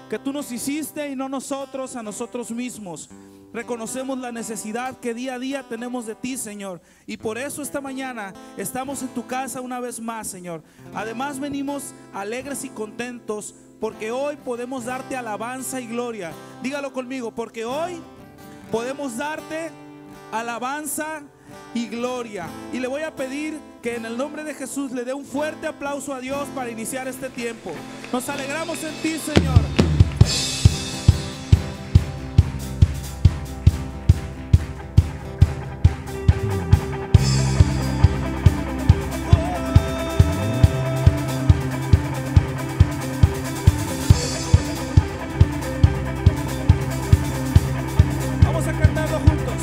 que tú nos hiciste y no nosotros a nosotros mismos. Reconocemos la necesidad que día a día tenemos de ti, Señor, y por eso esta mañana estamos en tu casa una vez más, Señor. Además venimos alegres y contentos porque hoy podemos darte alabanza y gloria. Dígalo conmigo, porque hoy podemos darte alabanza y gloria. Y le voy a pedir que en el nombre de Jesús le dé un fuerte aplauso a Dios para iniciar este tiempo. Nos alegramos en ti, Señor. Vamos a cantarlo juntos.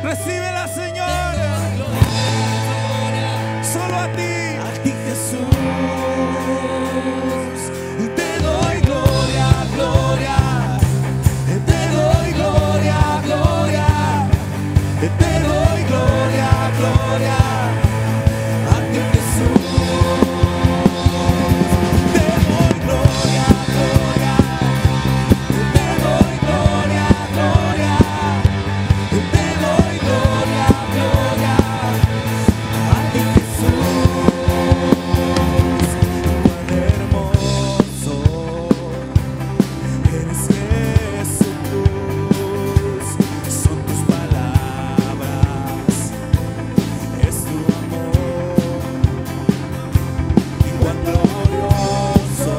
Recíbela, Señor. Solo a ti Jesús. Te doy gloria, gloria. Te doy gloria, gloria. Te doy gloria, gloria. A ti Jesús. Te doy gloria, gloria. Te doy gloria, gloria. Te doy gloria, gloria, a ti Jesús. Cuán hermoso eres, Jesús. Son tus palabras, es tu amor. Y cuán glorioso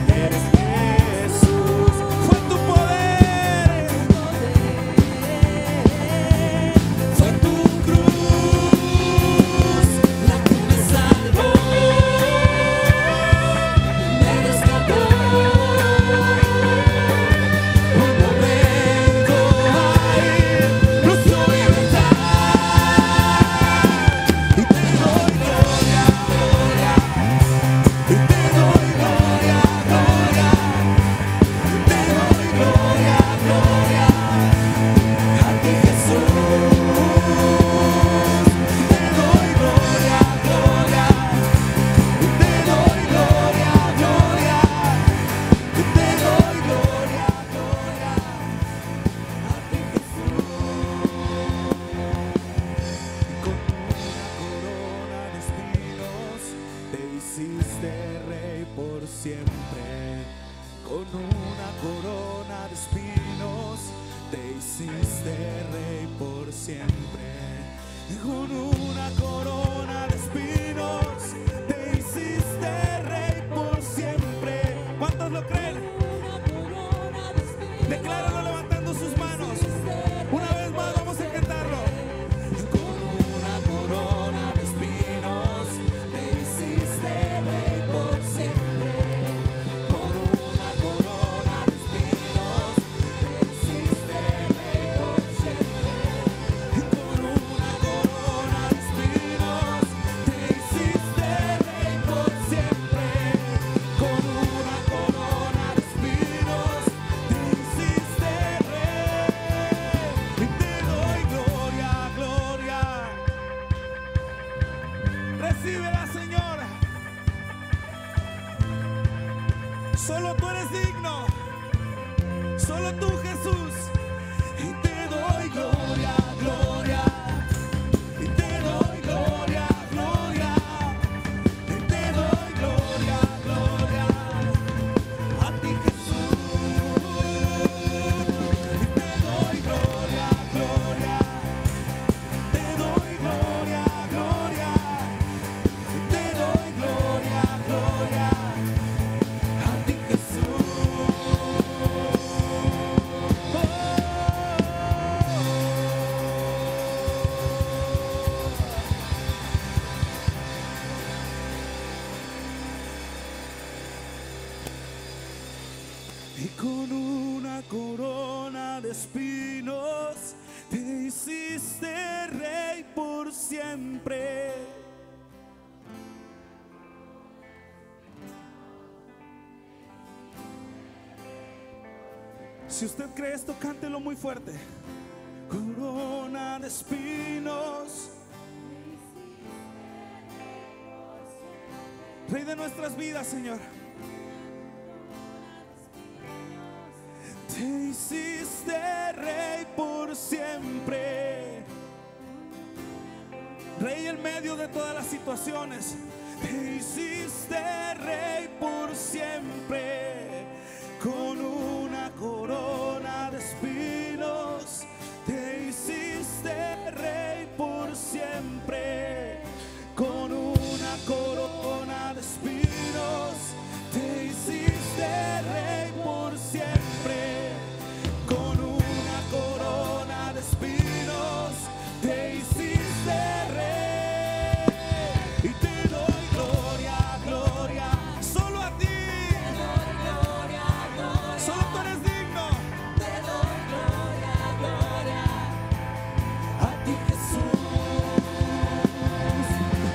eres, Jesús. Fue tu poder. Fue tu cruz la que me salvó, me rescató. Un momento ahí, luz y libertad. Y te doy gloria, gloria. Y te doy gloria, gloria. Y te doy gloria, gloria. A ti Jesús. Te doy gloria, gloria. Te doy gloria, gloria. Te doy gloria, gloria. A ti Jesús. Con una corona de espinos te hiciste rey por siempre. Con una corona de espinos te hiciste rey por siempre. Con una corona de espinos te hiciste rey por siempre. ¿Cuántos lo creen? Decláralo levantando sus manos. Una vez más vamos a cantarlo. Con una corona de espinos te hiciste rey por siempre. Con una corona de espinos te hiciste rey por siempre. Con una corona de espinos te hiciste rey por siempre. Con una corona de espinos te hiciste rey. Y te doy gloria, gloria. Recíbela, Señor. Solo tú eres digno. Solo tú, Jesús. Y te doy gloria, gloria. Y te doy gloria, gloria. Y te doy gloria, gloria. A ti Jesús. Y te doy gloria, gloria. Te doy gloria, gloria. Te doy gloria. y con una corona de espinos te hiciste rey por siempre. Si usted cree esto, cántelo muy fuerte. Corona de espinos, Rey de nuestras vidas, Señor. Te hiciste rey por siempre, rey en medio de todas las situaciones. Te hiciste rey por siempre, con una corona de espinos. Te hiciste rey por siempre, con una corona de espinos. Te hiciste rey por siempre, con una corona de espinos. Te hiciste rey y te doy gloria, gloria, solo a ti. Te doy gloria, gloria, solo tú eres digno. Te doy gloria, gloria, a ti Jesús.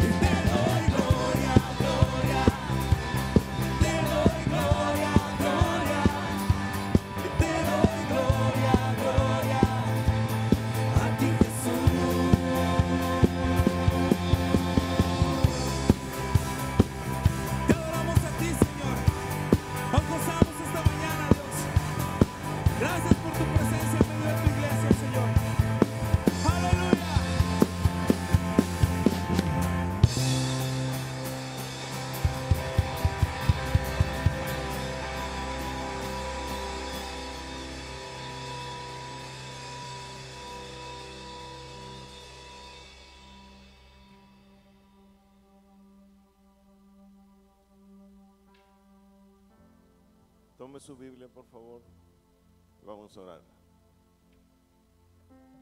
Y te doy gloria, gloria, te doy gloria, gloria, y te doy gloria, gloria, a ti Jesús. Te adoramos a ti, Señor. Nos gozamos esta mañana, Dios. Gracias por tu presencia en medio de tu iglesia, Señor. Aleluya. Tome su Biblia, por favor. Vamos a orar.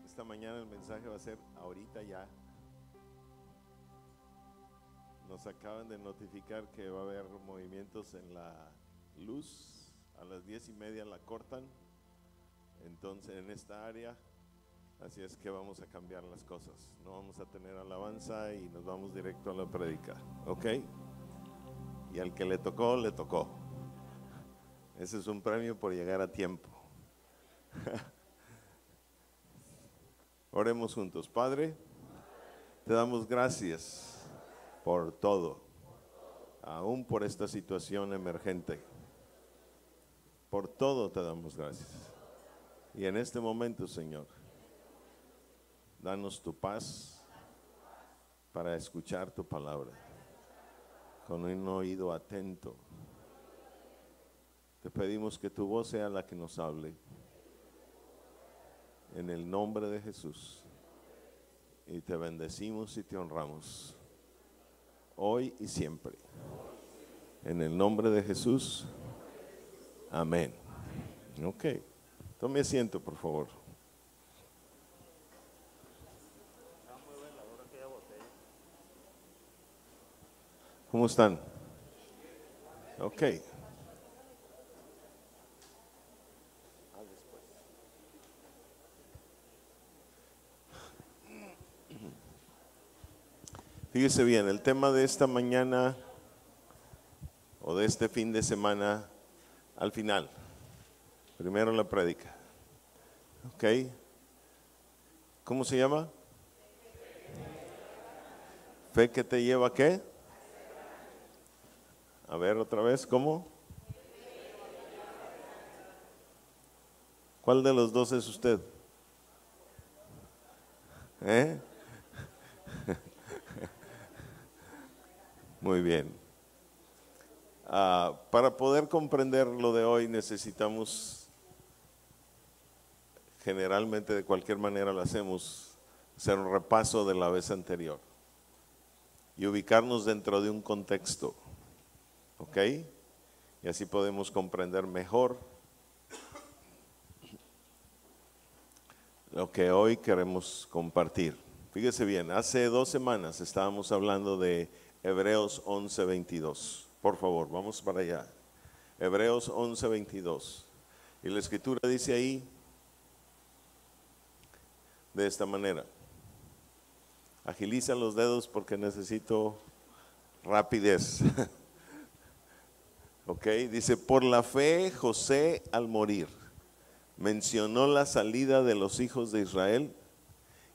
Esta mañana el mensaje va a ser ahorita ya. Nos acaban de notificar que va a haber movimientos en la luz. A las 10:30 la cortan. Entonces en esta área. Así es que vamos a cambiar las cosas. No vamos a tener alabanza y nos vamos directo a la prédica. ¿Ok? Y al que le tocó, le tocó. Ese es un premio por llegar a tiempo. Oremos juntos. Padre, te damos gracias por todo, aún por esta situación emergente. Por todo te damos gracias. Y en este momento, Señor, danos tu paz para escuchar tu palabra con un oído atento. Te pedimos que tu voz sea la que nos hable. En el nombre de Jesús. Y te bendecimos y te honramos. Hoy y siempre. En el nombre de Jesús. Amén. Ok. Tome asiento, por favor. ¿Cómo están? Ok. Fíjese bien, el tema de esta mañana o de este fin de semana, al final. Primero la prédica. ¿Ok? ¿Cómo se llama? Fe que te lleva ¿a qué? A ver otra vez, ¿cómo? ¿Cuál de los dos es usted? ¿Eh? Muy bien. Para poder comprender lo de hoy necesitamos, generalmente de cualquier manera lo hacemos, hacer un repaso de la vez anterior y ubicarnos dentro de un contexto, ¿ok? Y así podemos comprender mejor lo que hoy queremos compartir. Fíjese bien, hace 2 semanas estábamos hablando de Hebreos 11:22. Por favor, vamos para allá. Hebreos 11:22. Y la escritura dice ahí de esta manera. Agiliza los dedos porque necesito rapidez. Ok, dice, por la fe José al morir mencionó la salida de los hijos de Israel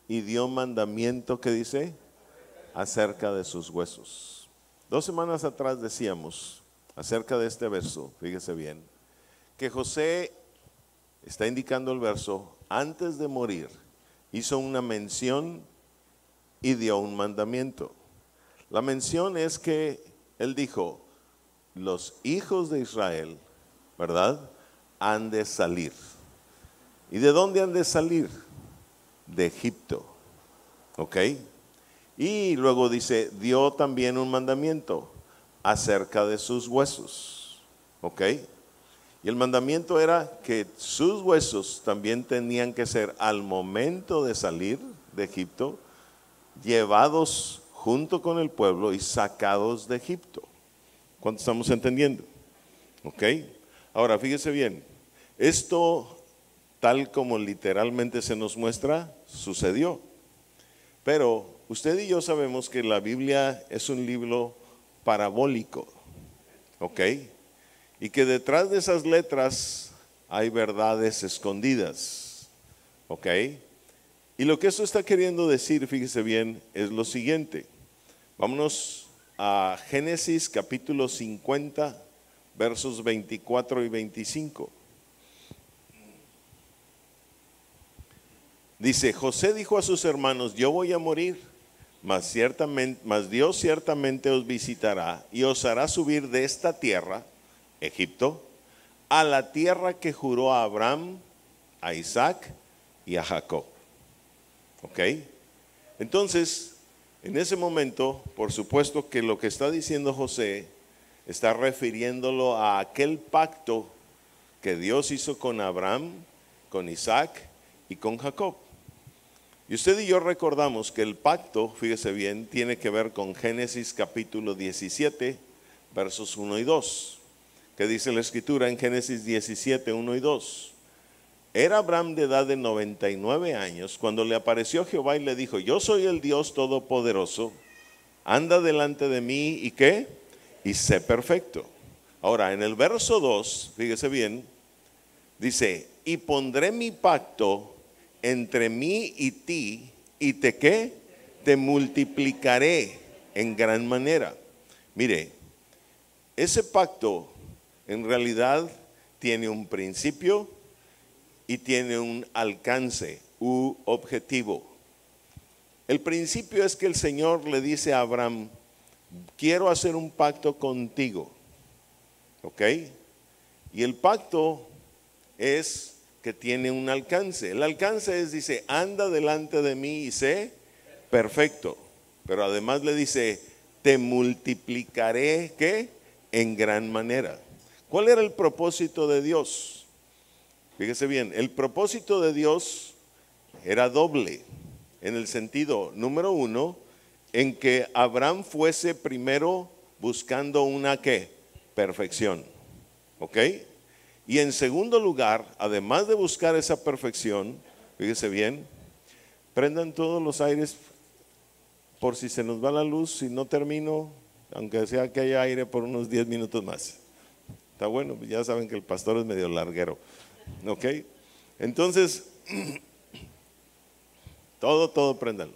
y dio mandamiento, ¿qué dice? Acerca de sus huesos. 2 semanas atrás decíamos acerca de este verso, fíjese bien, que José, está indicando el verso, antes de morir hizo una mención y dio un mandamiento. La mención es que él dijo, los hijos de Israel, ¿verdad?, han de salir. ¿Y de dónde han de salir? De Egipto. ¿Ok? Y luego dice, dio también un mandamiento acerca de sus huesos. ¿Ok? Y el mandamiento era que sus huesos también tenían que ser, al momento de salir de Egipto, llevados junto con el pueblo y sacados de Egipto. ¿Cuánto estamos entendiendo? ¿Ok? Ahora, fíjese bien, esto, tal como literalmente se nos muestra, sucedió. Pero usted y yo sabemos que la Biblia es un libro parabólico. ¿Ok? Y que detrás de esas letras hay verdades escondidas. ¿Ok? Y lo que eso está queriendo decir, fíjese bien, es lo siguiente. Vámonos a Génesis capítulo 50, versos 24 y 25. Dice, José dijo a sus hermanos, yo voy a morir, mas Dios ciertamente os visitará y os hará subir de esta tierra, Egipto, a la tierra que juró a Abraham, a Isaac y a Jacob. ¿Ok? Entonces, en ese momento, por supuesto que lo que está diciendo José está refiriéndolo a aquel pacto que Dios hizo con Abraham, con Isaac y con Jacob. Y usted y yo recordamos que el pacto, fíjese bien, tiene que ver con Génesis capítulo 17, versos 1 y 2. Que dice la escritura en Génesis 17, 1 y 2. Era Abraham de edad de 99 años cuando le apareció Jehová y le dijo, yo soy el Dios Todopoderoso, anda delante de mí y ¿qué? Y sé perfecto. Ahora, en el verso 2, fíjese bien, dice, y pondré mi pacto entre mí y ti, y te ¿qué? Te multiplicaré en gran manera. Mire, ese pacto en realidad tiene un principio y tiene un alcance u objetivo. El principio es que el Señor le dice a Abraham, quiero hacer un pacto contigo. ¿Ok? Y el pacto es que tiene un alcance. El alcance es, dice, anda delante de mí y sé perfecto. Pero además le dice, te multiplicaré, ¿qué? En gran manera. ¿Cuál era el propósito de Dios? Fíjese bien, el propósito de Dios era doble, en el sentido, número uno, en que Abraham fuese primero buscando una ¿qué? Perfección. ¿Ok? Y en segundo lugar, además de buscar esa perfección, fíjese bien, prendan todos los aires por si se nos va la luz, si no termino, aunque sea que haya aire por unos 10 minutos más. Está bueno, ya saben que el pastor es medio larguero. ¿Ok? Entonces, todo préndalo,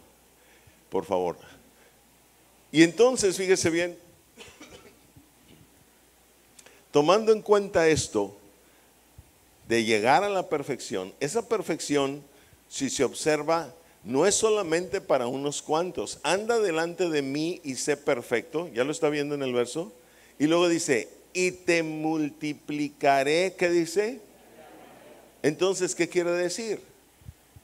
por favor. Y entonces, fíjese bien, tomando en cuenta esto, de llegar a la perfección, esa perfección, si se observa, no es solamente para unos cuantos. Anda delante de mí y sé perfecto, ya lo está viendo en el verso, y luego dice, y te multiplicaré, ¿qué dice? Entonces, ¿qué quiere decir?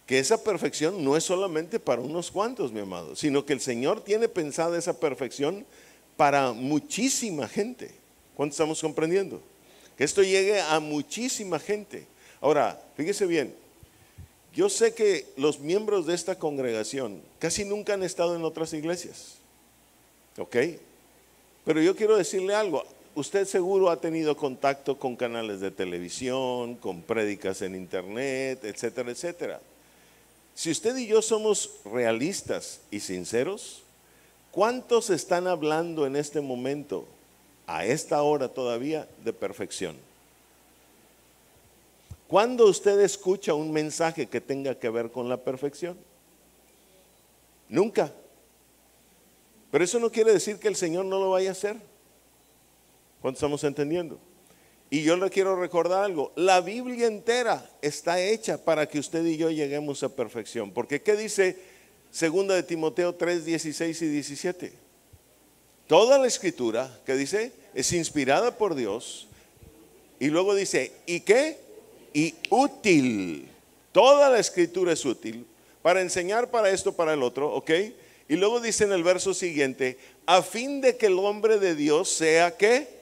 Que esa perfección no es solamente para unos cuantos, mi amado, sino que el Señor tiene pensada esa perfección para muchísima gente. ¿Cuánto estamos comprendiendo? Que esto llegue a muchísima gente. Ahora, fíjese bien, yo sé que los miembros de esta congregación casi nunca han estado en otras iglesias. ¿Ok? Pero yo quiero decirle algo. usted seguro ha tenido contacto con canales de televisión, con prédicas en internet, etcétera, etcétera. Si usted y yo somos realistas y sinceros, ¿cuántos están hablando en este momento, a esta hora todavía, de perfección? ¿Cuándo usted escucha un mensaje que tenga que ver con la perfección? Nunca. Pero eso no quiere decir que el Señor no lo vaya a hacer. ¿Cuánto estamos entendiendo? Y yo le quiero recordar algo. La Biblia entera está hecha para que usted y yo lleguemos a perfección. Porque ¿qué dice 2 de Timoteo 3, 16 y 17? Toda la escritura, ¿qué dice? Es inspirada por Dios. Y luego dice, ¿y qué? Y útil. Toda la escritura es útil para enseñar, para esto, para el otro, ¿ok? Y luego dice en el verso siguiente, a fin de que el hombre de Dios sea, ¿qué?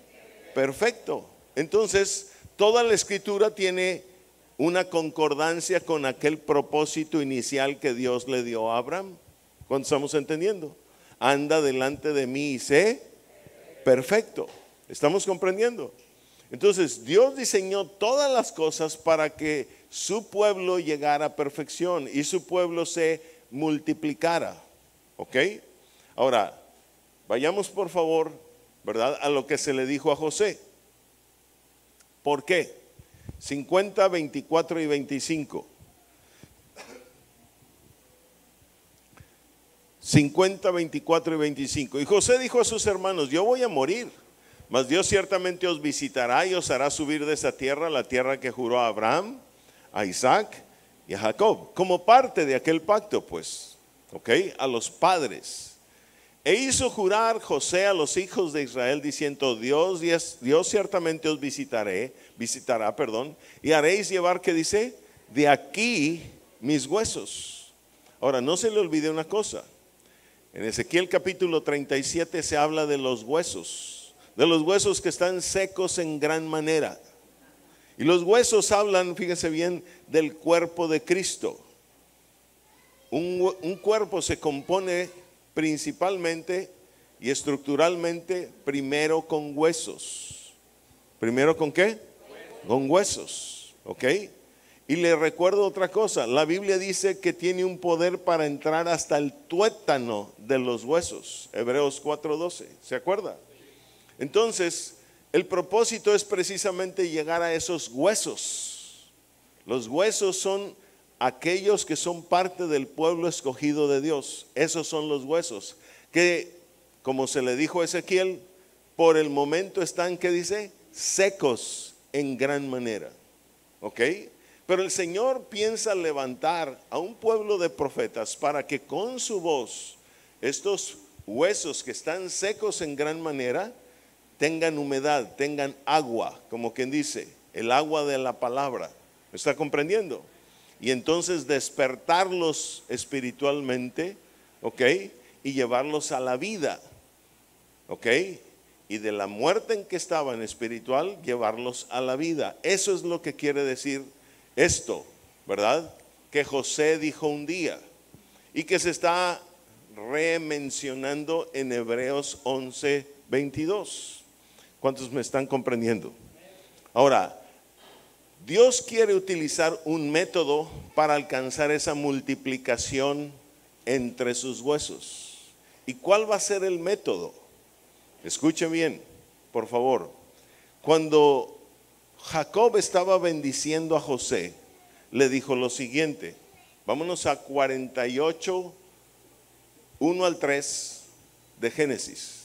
Perfecto. Entonces, toda la escritura tiene una concordancia con aquel propósito inicial que Dios le dio a Abraham. ¿Cuánto estamos entendiendo? Anda delante de mí y sé perfecto. ¿Estamos comprendiendo? Entonces, Dios diseñó todas las cosas para que su pueblo llegara a perfección y su pueblo se multiplicara. ¿Ok? Ahora, vayamos por favor, ¿verdad?, a lo que se le dijo a José. ¿Por qué? 50, 24 y 25. 50, 24 y 25. Y José dijo a sus hermanos, yo voy a morir, mas Dios ciertamente os visitará y os hará subir de esa tierra, la tierra que juró a Abraham, a Isaac y a Jacob, como parte de aquel pacto, pues, ¿ok? A los padres. E hizo jurar José a los hijos de Israel diciendo, Dios ciertamente os visitará, y haréis llevar, ¿qué dice? De aquí mis huesos. Ahora, no se le olvide una cosa. En Ezequiel capítulo 37 se habla de los huesos que están secos en gran manera. Y los huesos hablan, fíjese bien, del cuerpo de Cristo. Un cuerpo se compone principalmente y estructuralmente primero con huesos. ¿Primero con qué? Con huesos, ¿ok? Y le recuerdo otra cosa, la Biblia dice que tiene un poder para entrar hasta el tuétano de los huesos. Hebreos 4:12, ¿se acuerda? Entonces, el propósito es precisamente llegar a esos huesos. Los huesos son aquellos que son parte del pueblo escogido de Dios. Esos son los huesos que, como se le dijo a Ezequiel, por el momento están, ¿qué dice? Secos en gran manera. ¿Ok? Pero el Señor piensa levantar a un pueblo de profetas para que con su voz estos huesos que están secos en gran manera tengan humedad, tengan agua, como quien dice, el agua de la palabra. ¿Me está comprendiendo? Y entonces despertarlos espiritualmente, ¿ok? Y llevarlos a la vida, ¿ok? Y de la muerte en que estaban espiritual, llevarlos a la vida. Eso es lo que quiere decir esto, ¿verdad? Que José dijo un día y que se está remencionando en Hebreos 11, 22. ¿Cuántos me están comprendiendo? Ahora, Dios quiere utilizar un método para alcanzar esa multiplicación entre sus huesos. ¿Y cuál va a ser el método? Escuchen bien, por favor. Cuando Jacob estaba bendiciendo a José, le dijo lo siguiente. Vámonos a 48, 1 al 3 de Génesis.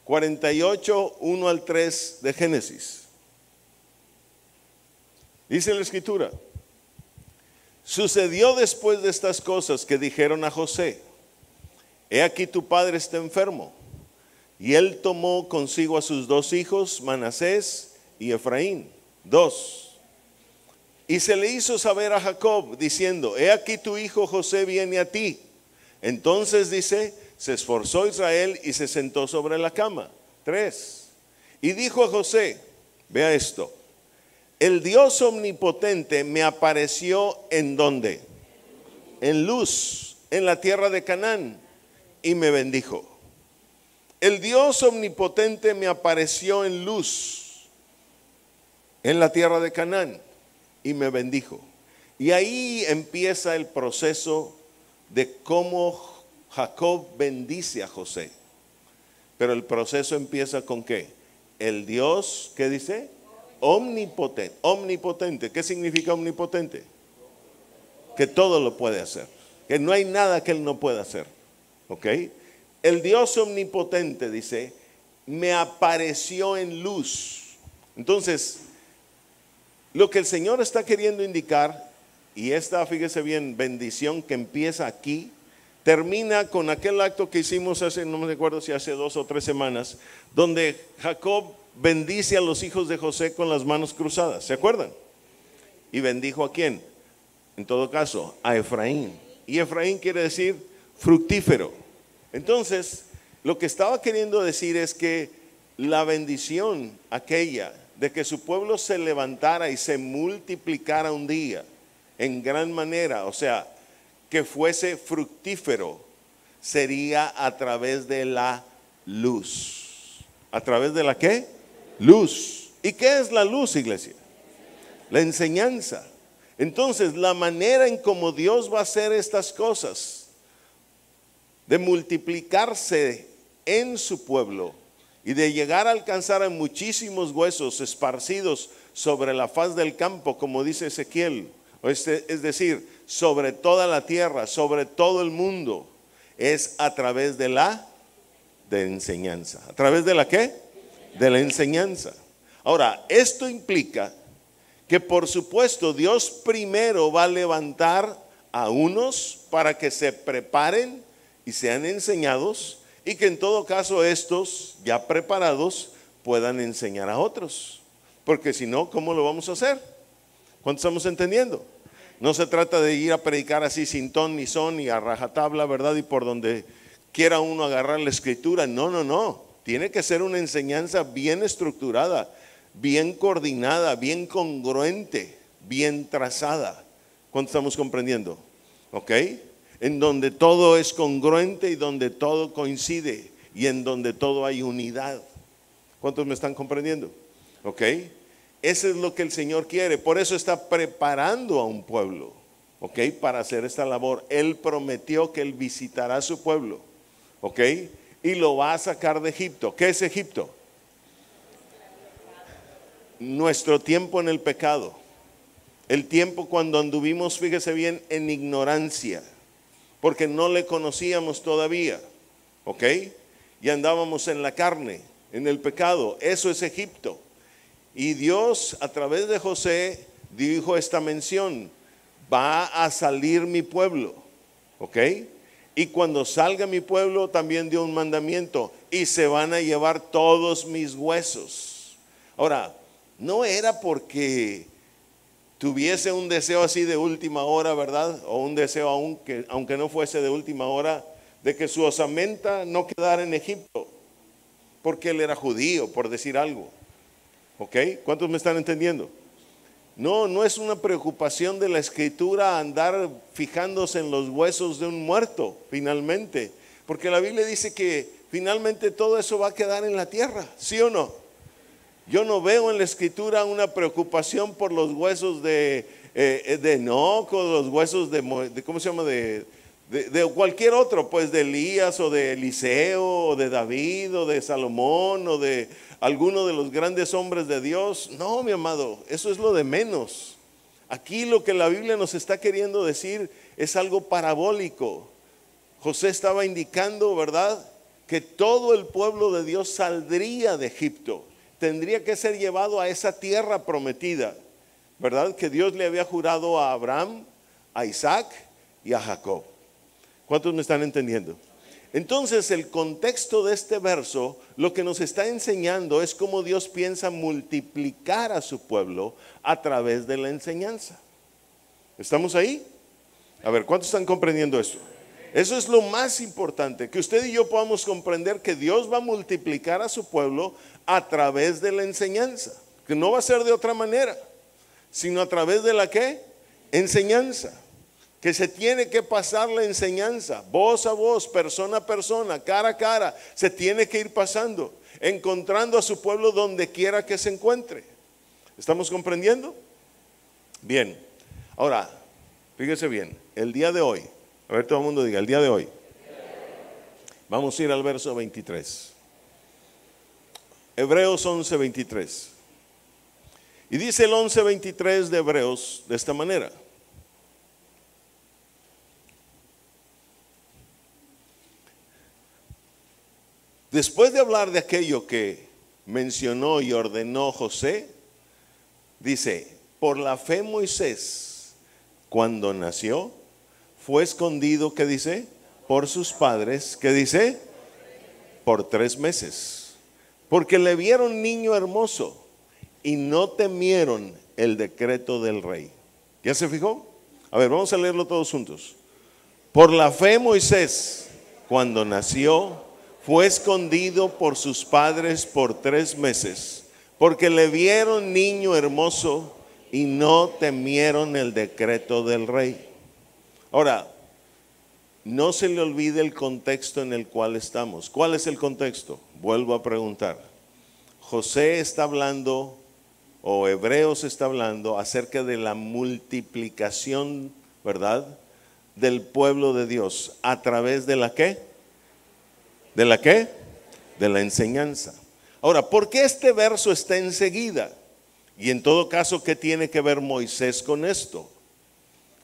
48, 1 al 3 de Génesis. Dice la escritura: sucedió después de estas cosas que dijeron a José: he aquí tu padre está enfermo. Y él tomó consigo a sus dos hijos, Manasés y Efraín, 2. Y se le hizo saber a Jacob, diciendo: he aquí tu hijo José viene a ti. Entonces dice, se esforzó Israel y se sentó sobre la cama. 3. Y dijo a José, vea esto: el Dios omnipotente me apareció ¿en dónde? En luz, en la tierra de Canaán, y me bendijo. el Dios omnipotente me apareció en luz en la tierra de Canaán y me bendijo. Y ahí empieza el proceso de cómo Jacob bendice a José. Pero el proceso empieza con ¿qué? El Dios, ¿qué dice? Omnipotente. Omnipotente. ¿Qué significa omnipotente? Que todo lo puede hacer. Que no hay nada que Él no pueda hacer. ¿Ok? El Dios omnipotente, dice, me apareció en luz. Entonces, lo que el Señor está queriendo indicar, y esta, fíjese bien, bendición que empieza aquí, termina con aquel acto que hicimos hace, no me acuerdo si hace 2 o 3 semanas, donde Jacob bendice a los hijos de José con las manos cruzadas. ¿Se acuerdan? ¿Y bendijo a quién? En todo caso, a Efraín. Y Efraín quiere decir fructífero. Entonces, lo que estaba queriendo decir es que la bendición aquella de que su pueblo se levantara y se multiplicara un día en gran manera, o sea, que fuese fructífero, sería a través de la luz. ¿A través de la qué? Luz. ¿Y qué es la luz, iglesia? La enseñanza. Entonces, la manera en cómo Dios va a hacer estas cosas, de multiplicarse en su pueblo y de llegar a alcanzar a muchísimos huesos esparcidos sobre la faz del campo, como dice Ezequiel, es decir, sobre toda la tierra, sobre todo el mundo, es a través de la enseñanza. ¿A través de la qué? De la enseñanza. Ahora, esto implica que por supuesto Dios primero va a levantar a unos para que se preparen y sean enseñados, y que en todo caso estos ya preparados puedan enseñar a otros, porque si no, ¿cómo lo vamos a hacer? ¿Cuánto estamos entendiendo? No se trata de ir a predicar así sin ton ni son y a rajatabla, ¿verdad? Y por donde quiera uno agarrar la escritura. No. Tiene que ser una enseñanza bien estructurada, bien coordinada, bien congruente, bien trazada. ¿Cuánto estamos comprendiendo? ¿Ok? En donde todo es congruente y donde todo coincide y en donde todo hay unidad. ¿Cuántos me están comprendiendo? ¿Ok? Eso es lo que el Señor quiere. Por eso está preparando a un pueblo, ¿ok? Para hacer esta labor. Él prometió que Él visitará a su pueblo, ¿ok? Y lo va a sacar de Egipto. ¿Qué es Egipto? Nuestro tiempo en el pecado. El tiempo cuando anduvimos, fíjese bien, en ignorancia, porque no le conocíamos todavía, ¿ok? Y andábamos en la carne, en el pecado. Eso es Egipto. Y Dios a través de José dijo esta mención: va a salir mi pueblo, ¿ok? Y cuando salga mi pueblo también dio un mandamiento: y se van a llevar todos mis huesos. Ahora, no era porque tuviese un deseo así de última hora, ¿verdad? O un deseo aunque no fuese de última hora, de que su osamenta no quedara en Egipto, porque él era judío, por decir algo. ¿Ok? ¿Cuántos me están entendiendo? No es una preocupación de la escritura andar fijándose en los huesos de un muerto, finalmente. Porque la Biblia dice que finalmente todo eso va a quedar en la tierra, ¿sí o no? Yo no veo en la escritura una preocupación por los huesos de Enoc, o los huesos de ¿cómo se llama? De cualquier otro, pues de Elías o de Eliseo o de David o de Salomón o de alguno de los grandes hombres de Dios. No, mi amado, eso es lo de menos. Aquí lo que la Biblia nos está queriendo decir es algo parabólico. José estaba indicando, ¿verdad?, que todo el pueblo de Dios saldría de Egipto. Tendría que ser llevado a esa tierra prometida, ¿verdad?, que Dios le había jurado a Abraham, a Isaac y a Jacob. ¿Cuántos me están entendiendo? Entonces el contexto de este verso lo que nos está enseñando es cómo Dios piensa multiplicar a su pueblo a través de la enseñanza. ¿Estamos ahí? A ver, ¿cuántos están comprendiendo esto? Eso es lo más importante, que usted y yo podamos comprender que Dios va a multiplicar a su pueblo a través de la enseñanza, que no va a ser de otra manera, sino a través de la ¿qué? Enseñanza. que se tiene que pasar la enseñanza, voz a voz, persona a persona, cara a cara. Se tiene que ir pasando, encontrando a su pueblo donde quiera que se encuentre. ¿Estamos comprendiendo? Bien, ahora, fíjese bien, el día de hoy, a ver, todo el mundo diga, el día de hoy. Vamos a ir al verso 23. Hebreos 11:23. Y dice el 11:23 de Hebreos de esta manera. Después de hablar de aquello que mencionó y ordenó José, dice, por la fe Moisés, cuando nació, fue escondido, ¿qué dice? Por sus padres, ¿qué dice? Por 3 meses. Porque le vieron niño hermoso y no temieron el decreto del rey. ¿Ya se fijó? A ver, vamos a leerlo todos juntos. Por la fe Moisés, cuando nació, fue escondido por sus padres por 3 meses, porque le vieron niño hermoso y no temieron el decreto del rey. Ahora, no se le olvide el contexto en el cual estamos. ¿Cuál es el contexto? Vuelvo a preguntar. José está hablando, o Hebreos está hablando acerca de la multiplicación, ¿verdad?, del pueblo de Dios. ¿A través de la qué? ¿De la qué? De la enseñanza. Ahora, ¿por qué este verso está enseguida? Y en todo caso, ¿qué tiene que ver Moisés con esto?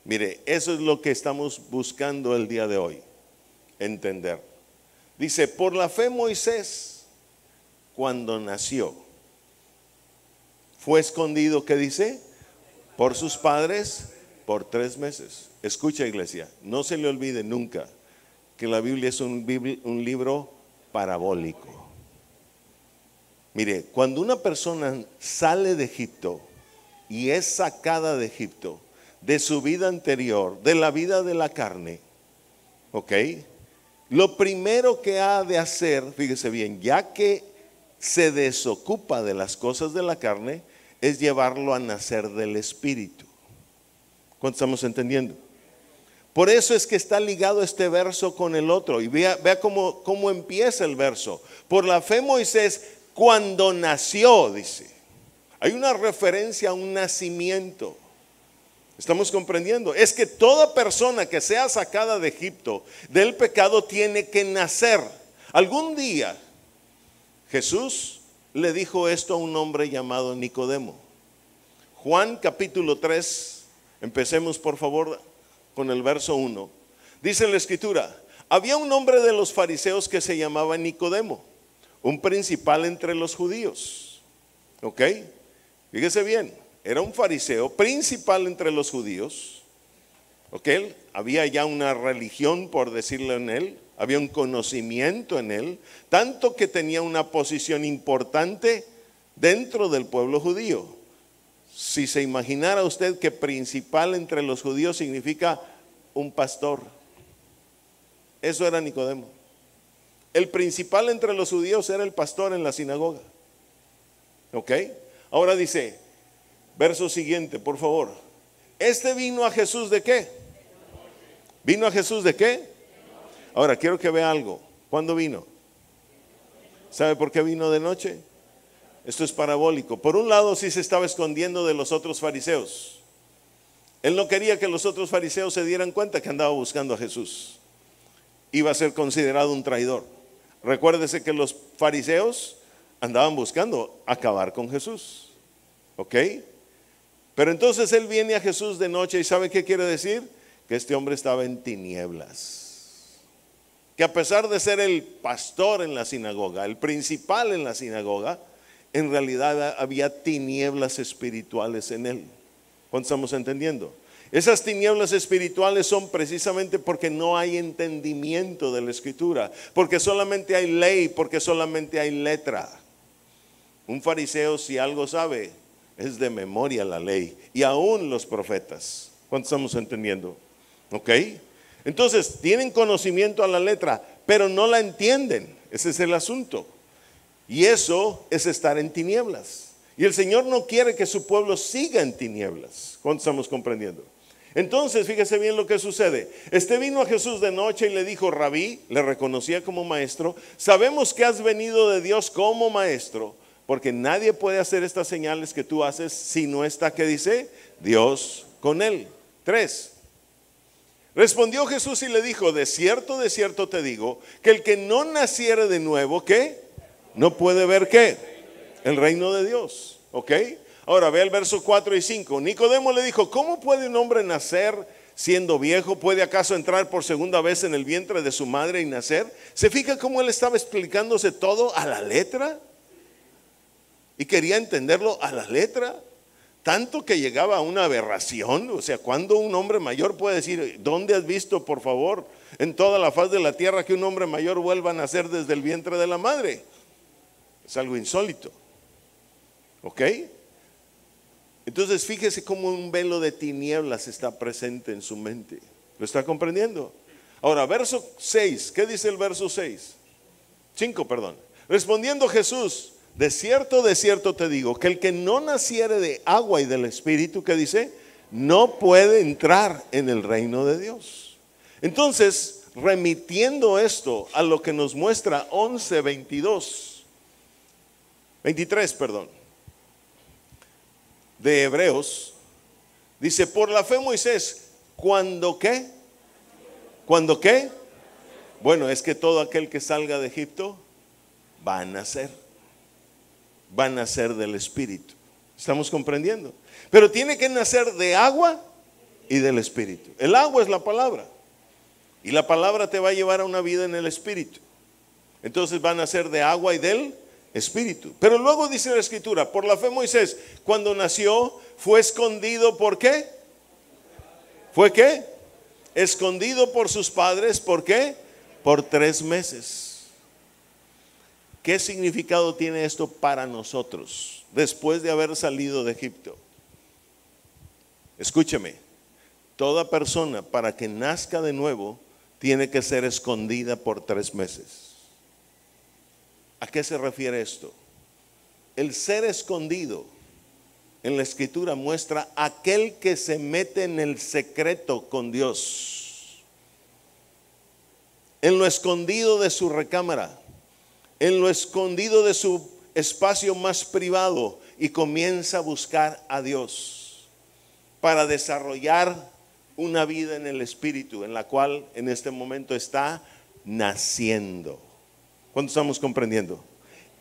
Mire, eso es lo que estamos buscando el día de hoy, entender. Dice, por la fe Moisés, cuando nació, fue escondido, ¿qué dice? Por sus padres por 3 meses. Escucha, iglesia, no se le olvide nunca que la Biblia es un libro parabólico. Mire, cuando una persona sale de Egipto y es sacada de Egipto, de su vida anterior, de la vida de la carne, ¿ok? Lo primero que ha de hacer, fíjese bien, ya que se desocupa de las cosas de la carne, es llevarlo a nacer del Espíritu. ¿Cuánto estamos entendiendo? Por eso es que está ligado este verso con el otro. Y vea cómo empieza el verso. Por la fe Moisés, cuando nació, dice. Hay una referencia a un nacimiento. ¿Estamos comprendiendo? Es que toda persona que sea sacada de Egipto del pecado tiene que nacer. Algún día Jesús le dijo esto a un hombre llamado Nicodemo. Juan capítulo 3, empecemos por favor con el verso 1. Dice la escritura, había un hombre de los fariseos que se llamaba Nicodemo, un principal entre los judíos. ¿Ok? Fíjese bien, era un fariseo principal entre los judíos. ¿Ok? Había ya una religión, por decirlo, en él. Había un conocimiento en él, tanto que tenía una posición importante dentro del pueblo judío. Si se imaginara usted que principal entre los judíos significa un pastor, eso era Nicodemo. El principal entre los judíos era el pastor en la sinagoga. ¿Ok? Ahora dice, verso siguiente, por favor. Este vino a Jesús ¿de qué? ¿Vino a Jesús de qué? Ahora quiero que vea algo. ¿Cuándo vino? ¿Sabe por qué vino de noche? Esto es parabólico. Por un lado, sí se estaba escondiendo de los otros fariseos. Él no quería que los otros fariseos se dieran cuenta que andaba buscando a Jesús. Iba a ser considerado un traidor. Recuérdese que los fariseos andaban buscando acabar con Jesús. ¿Ok? Pero entonces él viene a Jesús de noche y ¿sabe qué quiere decir? Que este hombre estaba en tinieblas. Que a pesar de ser el pastor en la sinagoga, el principal en la sinagoga, en realidad había tinieblas espirituales en él. ¿Cuánto estamos entendiendo? Esas tinieblas espirituales son precisamente porque no hay entendimiento de la escritura, porque solamente hay ley, porque solamente hay letra. Un fariseo, si algo sabe, es de memoria la ley, y aún los profetas. ¿Cuánto estamos entendiendo? ¿Ok? Entonces, tienen conocimiento a la letra, pero no la entienden. Ese es el asunto. Y eso es estar en tinieblas. Y el Señor no quiere que su pueblo siga en tinieblas. ¿Cuánto estamos comprendiendo? Entonces, fíjese bien lo que sucede. Vino a Jesús de noche y le dijo: Rabí, le reconocía como maestro, sabemos que has venido de Dios como maestro, porque nadie puede hacer estas señales que tú haces si no está, ¿qué dice? Dios con él. 3. Respondió Jesús y le dijo: de cierto te digo, que el que no naciere de nuevo, ¿qué? No puede ver, ¿qué? El reino de Dios. ¿Ok? Ahora ve el verso 4 y 5. Nicodemo le dijo: ¿cómo puede un hombre nacer siendo viejo? ¿Puede acaso entrar por segunda vez en el vientre de su madre y nacer? ¿Se fija cómo él estaba explicándose todo a la letra? Y quería entenderlo a la letra. Tanto que llegaba a una aberración. O sea, cuando un hombre mayor puede decir: ¿dónde has visto, por favor, en toda la faz de la tierra, que un hombre mayor vuelva a nacer desde el vientre de la madre? Es algo insólito. ¿Ok? Entonces fíjese cómo un velo de tinieblas está presente en su mente. ¿Lo está comprendiendo? Ahora, verso 6. ¿Qué dice el verso 6? 5, perdón. Respondiendo Jesús: de cierto te digo, que el que no naciere de agua y del Espíritu, ¿qué dice? No puede entrar en el reino de Dios. Entonces, remitiendo esto a lo que nos muestra 23, perdón, de Hebreos, dice: por la fe Moisés, ¿cuándo qué? ¿Cuándo qué? Bueno, es que todo aquel que salga de Egipto va a nacer del Espíritu. ¿Estamos comprendiendo? Pero tiene que nacer de agua y del Espíritu. El agua es la palabra, y la palabra te va a llevar a una vida en el Espíritu. Entonces va a nacer de agua y del Espíritu. Pero luego dice la Escritura: por la fe Moisés, cuando nació, fue escondido. ¿Por qué? ¿Fue qué? Escondido por sus padres. ¿Por qué? Por 3 meses. ¿Qué significado tiene esto para nosotros después de haber salido de Egipto? Escúcheme, toda persona para que nazca de nuevo tiene que ser escondida por 3 meses. ¿A qué se refiere esto? El ser escondido en la Escritura muestra aquel que se mete en el secreto con Dios, en lo escondido de su recámara, en lo escondido de su espacio más privado, y comienza a buscar a Dios para desarrollar una vida en el Espíritu, en la cual en este momento está naciendo. ¿Cuánto estamos comprendiendo?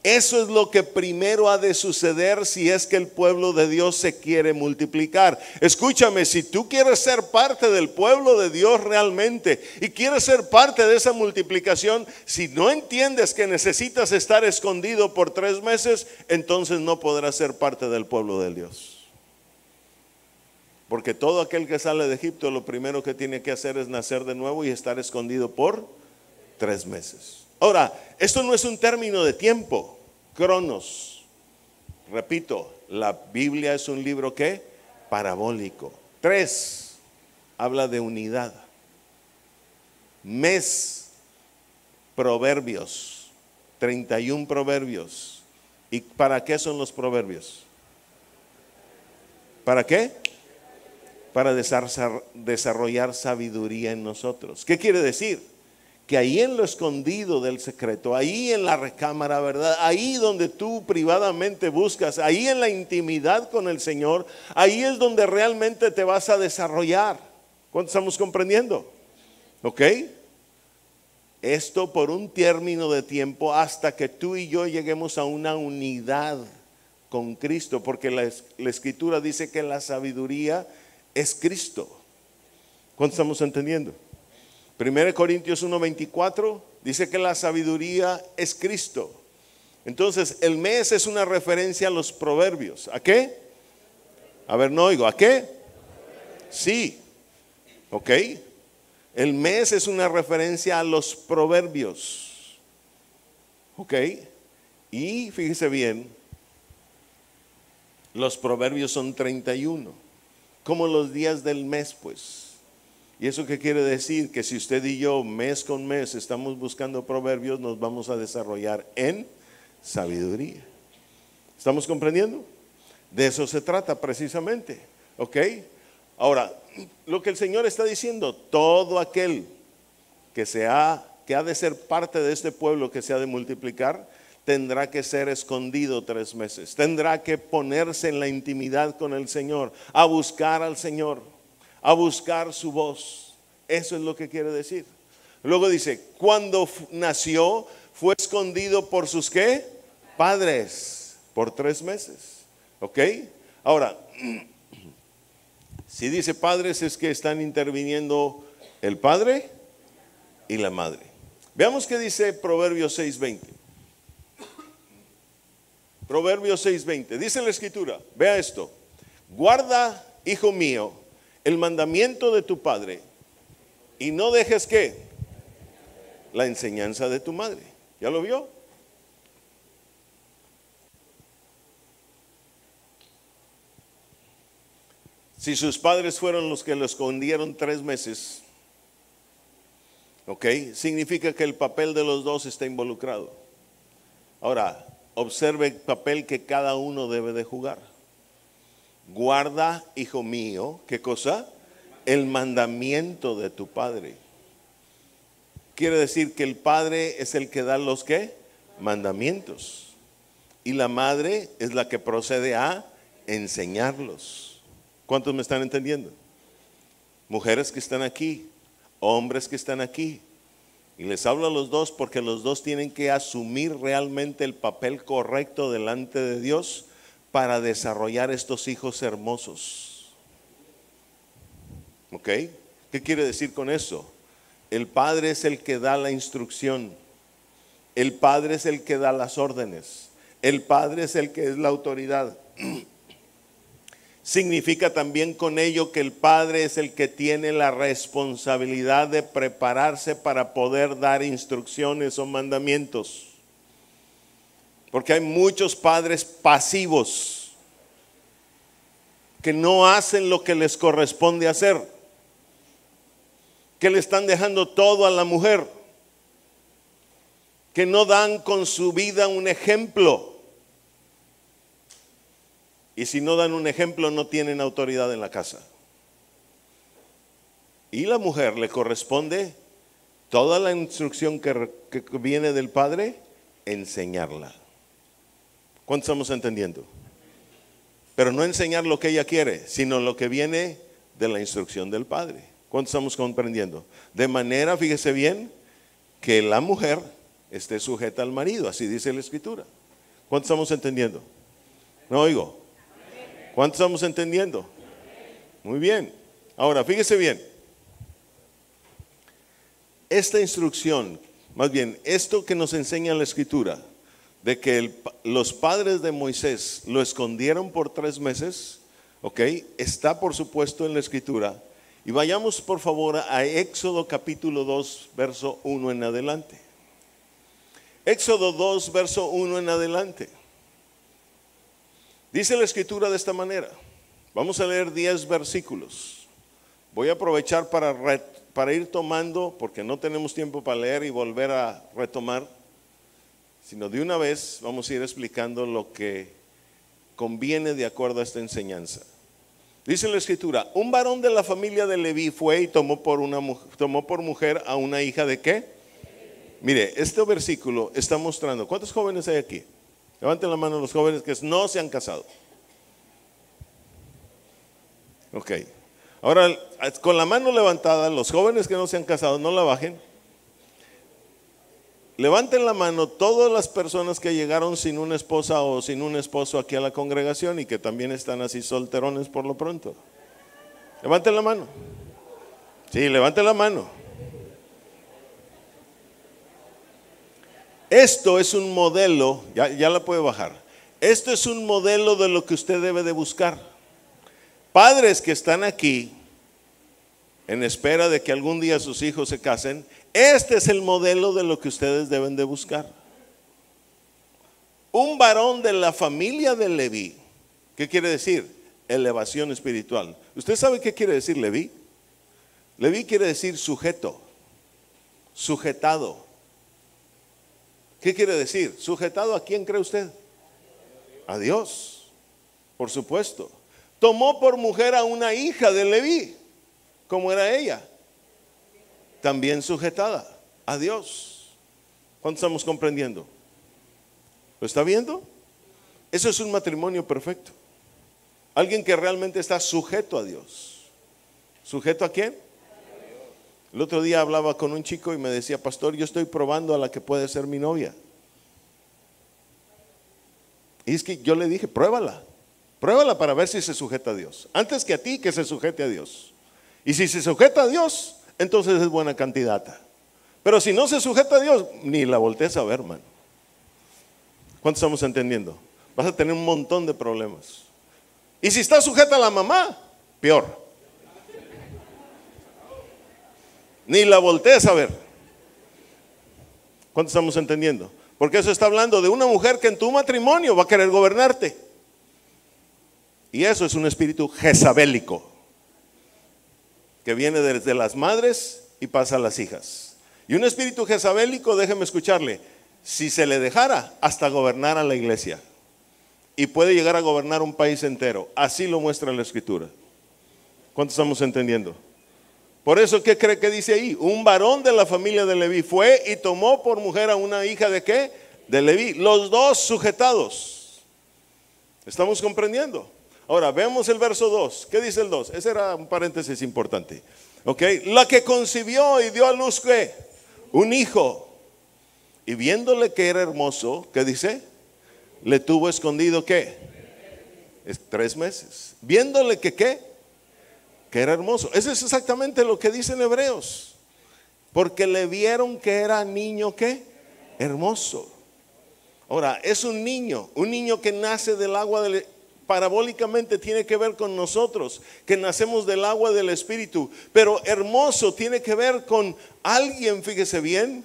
Eso es lo que primero ha de suceder si es que el pueblo de Dios se quiere multiplicar. Escúchame, si tú quieres ser parte del pueblo de Dios realmente y quieres ser parte de esa multiplicación, si no entiendes que necesitas estar escondido por 3 meses, entonces no podrás ser parte del pueblo de Dios. Porque todo aquel que sale de Egipto, lo primero que tiene que hacer es nacer de nuevo y estar escondido por 3 meses. Ahora, esto no es un término de tiempo, cronos. Repito, la Biblia es un libro ¿qué? Parabólico. 3 habla de unidad. Mes, proverbios, 31 proverbios. ¿Y para qué son los proverbios? ¿Para qué? Para desarrollar sabiduría en nosotros. ¿Qué quiere decir? Que ahí en lo escondido del secreto, ahí en la recámara, ¿verdad? Ahí donde tú privadamente buscas, ahí en la intimidad con el Señor, ahí es donde realmente te vas a desarrollar. ¿Cuánto estamos comprendiendo? ¿Ok? Esto por un término de tiempo hasta que tú y yo lleguemos a una unidad con Cristo, porque la Escritura dice que la sabiduría es Cristo. ¿Cuánto estamos entendiendo? 1 Corintios 1:24 dice que la sabiduría es Cristo. Entonces el mes es una referencia a los proverbios. ¿A qué? A ver, no oigo. ¿A qué? Sí. Ok. El mes es una referencia a los proverbios. Ok. Y fíjese bien, los proverbios son 31. Como los días del mes, pues. ¿Y eso qué quiere decir? Que si usted y yo mes con mes estamos buscando proverbios, nos vamos a desarrollar en sabiduría. ¿Estamos comprendiendo? De eso se trata precisamente. ¿Ok? Ahora, lo que el Señor está diciendo, todo aquel que ha de ser parte de este pueblo, que se ha de multiplicar, tendrá que ser escondido 3 meses. Tendrá que ponerse en la intimidad con el Señor, a buscar al Señor, a buscar su voz. Eso es lo que quiere decir. Luego dice, cuando nació, fue escondido por sus ¿qué? Padres, por 3 meses. ¿Ok? Ahora, si dice padres, es que están interviniendo el padre y la madre. Veamos qué dice Proverbios 6:20. Proverbios 6:20. Dice la escritura, vea esto: guarda, hijo mío, el mandamiento de tu padre y no dejes ¿qué? La enseñanza de tu madre. ¿Ya lo vio? Si sus padres fueron los que lo escondieron 3 meses, ¿ok? Significa que el papel de los dos está involucrado. Ahora, observe el papel que cada uno debe de jugar. Guarda, hijo mío, ¿qué cosa? El mandamiento de tu padre. Quiere decir que el padre es el que da los ¿qué? Mandamientos. Y la madre es la que procede a enseñarlos. ¿Cuántos me están entendiendo? Mujeres que están aquí, hombres que están aquí. Y les hablo a los dos porque los dos tienen que asumir realmente el papel correcto delante de Dios para desarrollar estos hijos hermosos. ¿Ok? ¿Qué quiere decir con eso? El padre es el que da la instrucción. El padre es el que da las órdenes. El padre es el que es la autoridad. Significa también con ello que el padre es el que tiene la responsabilidad de prepararse para poder dar instrucciones o mandamientos. Porque hay muchos padres pasivos que no hacen lo que les corresponde hacer, que le están dejando todo a la mujer, que no dan con su vida un ejemplo. Y si no dan un ejemplo, no tienen autoridad en la casa. Y la mujer le corresponde toda la instrucción que viene del padre, enseñarla. ¿Cuántos estamos entendiendo? Pero no enseñar lo que ella quiere, sino lo que viene de la instrucción del padre. ¿Cuántos estamos comprendiendo? De manera, fíjese bien, que la mujer esté sujeta al marido, así dice la escritura. ¿Cuántos estamos entendiendo? No oigo. ¿Cuántos estamos entendiendo? Muy bien. Ahora, fíjese bien. Esta instrucción, más bien, esto que nos enseña la escritura, de que los padres de Moisés lo escondieron por 3 meses, ¿ok? Está por supuesto en la escritura. Y vayamos por favor a Éxodo capítulo 2, verso 1 en adelante. Éxodo 2, verso 1 en adelante. Dice la escritura de esta manera. Vamos a leer 10 versículos. Voy a aprovechar para ir tomando, porque no tenemos tiempo para leer y volver a retomar, sino de una vez vamos a ir explicando lo que conviene de acuerdo a esta enseñanza. Dice la escritura: un varón de la familia de Leví fue y tomó por mujer a una hija de ¿qué? Mire, este versículo está mostrando. ¿Cuántos jóvenes hay aquí? Levanten la mano los jóvenes que no se han casado. Ok. Ahora, con la mano levantada, los jóvenes que no se han casado, no la bajen. Levanten la mano todas las personas que llegaron sin una esposa o sin un esposo aquí a la congregación y que también están así solterones por lo pronto. Levanten la mano. Sí, levanten la mano. Esto es un modelo, ya la puede bajar. Esto es un modelo de lo que usted debe de buscar. Padres que están aquí en espera de que algún día sus hijos se casen, este es el modelo de lo que ustedes deben de buscar. Un varón de la familia de Leví. ¿Qué quiere decir? Elevación espiritual. ¿Usted sabe qué quiere decir Leví? Leví quiere decir sujeto, sujetado. ¿Qué quiere decir? ¿Sujetado a quién cree usted? A Dios, por supuesto. tomó por mujer a una hija de Leví, como era ella, también sujetada a Dios. ¿Cuánto estamos comprendiendo? ¿Lo está viendo? Eso es un matrimonio perfecto. Alguien que realmente está sujeto a Dios. ¿Sujeto a quién? El otro día hablaba con un chico y me decía: pastor, yo estoy probando a la que puede ser mi novia. Y es que yo le dije: pruébala para ver si se sujeta a Dios. Antes que a ti, que se sujete a Dios. Y si se sujeta a Dios, entonces es buena candidata. Pero si no se sujeta a Dios, ni la voltees a ver, hermano. ¿Cuánto estamos entendiendo? Vas a tener un montón de problemas. Y si está sujeta a la mamá, peor. Ni la voltees a ver. ¿Cuánto estamos entendiendo? Porque eso está hablando de una mujer que en tu matrimonio va a querer gobernarte. Y eso es un espíritu jezabélico, que viene desde las madres y pasa a las hijas. Y un espíritu jezabélico, déjeme escucharle, si se le dejara, hasta gobernar a la iglesia. Y puede llegar a gobernar un país entero. Así lo muestra la escritura. ¿Cuánto estamos entendiendo? Por eso, ¿qué cree que dice ahí? Un varón de la familia de Leví fue y tomó por mujer a una hija de ¿qué? De Leví. Los dos sujetados. ¿Estamos comprendiendo? Ahora, vemos el verso 2. ¿Qué dice el 2? Ese era un paréntesis importante. Ok, la que concibió y dio a luz ¿qué? Un hijo. Y viéndole que era hermoso, ¿qué dice? Le tuvo escondido ¿qué? 3 meses. Viéndole que ¿qué? Que era hermoso. Eso es exactamente lo que dicen Hebreos. Porque le vieron que era niño ¿qué? Hermoso. Ahora, es un niño que nace del agua del... Parabólicamente tiene que ver con nosotros, que nacemos del agua del Espíritu. Pero hermoso tiene que ver con alguien, fíjese bien,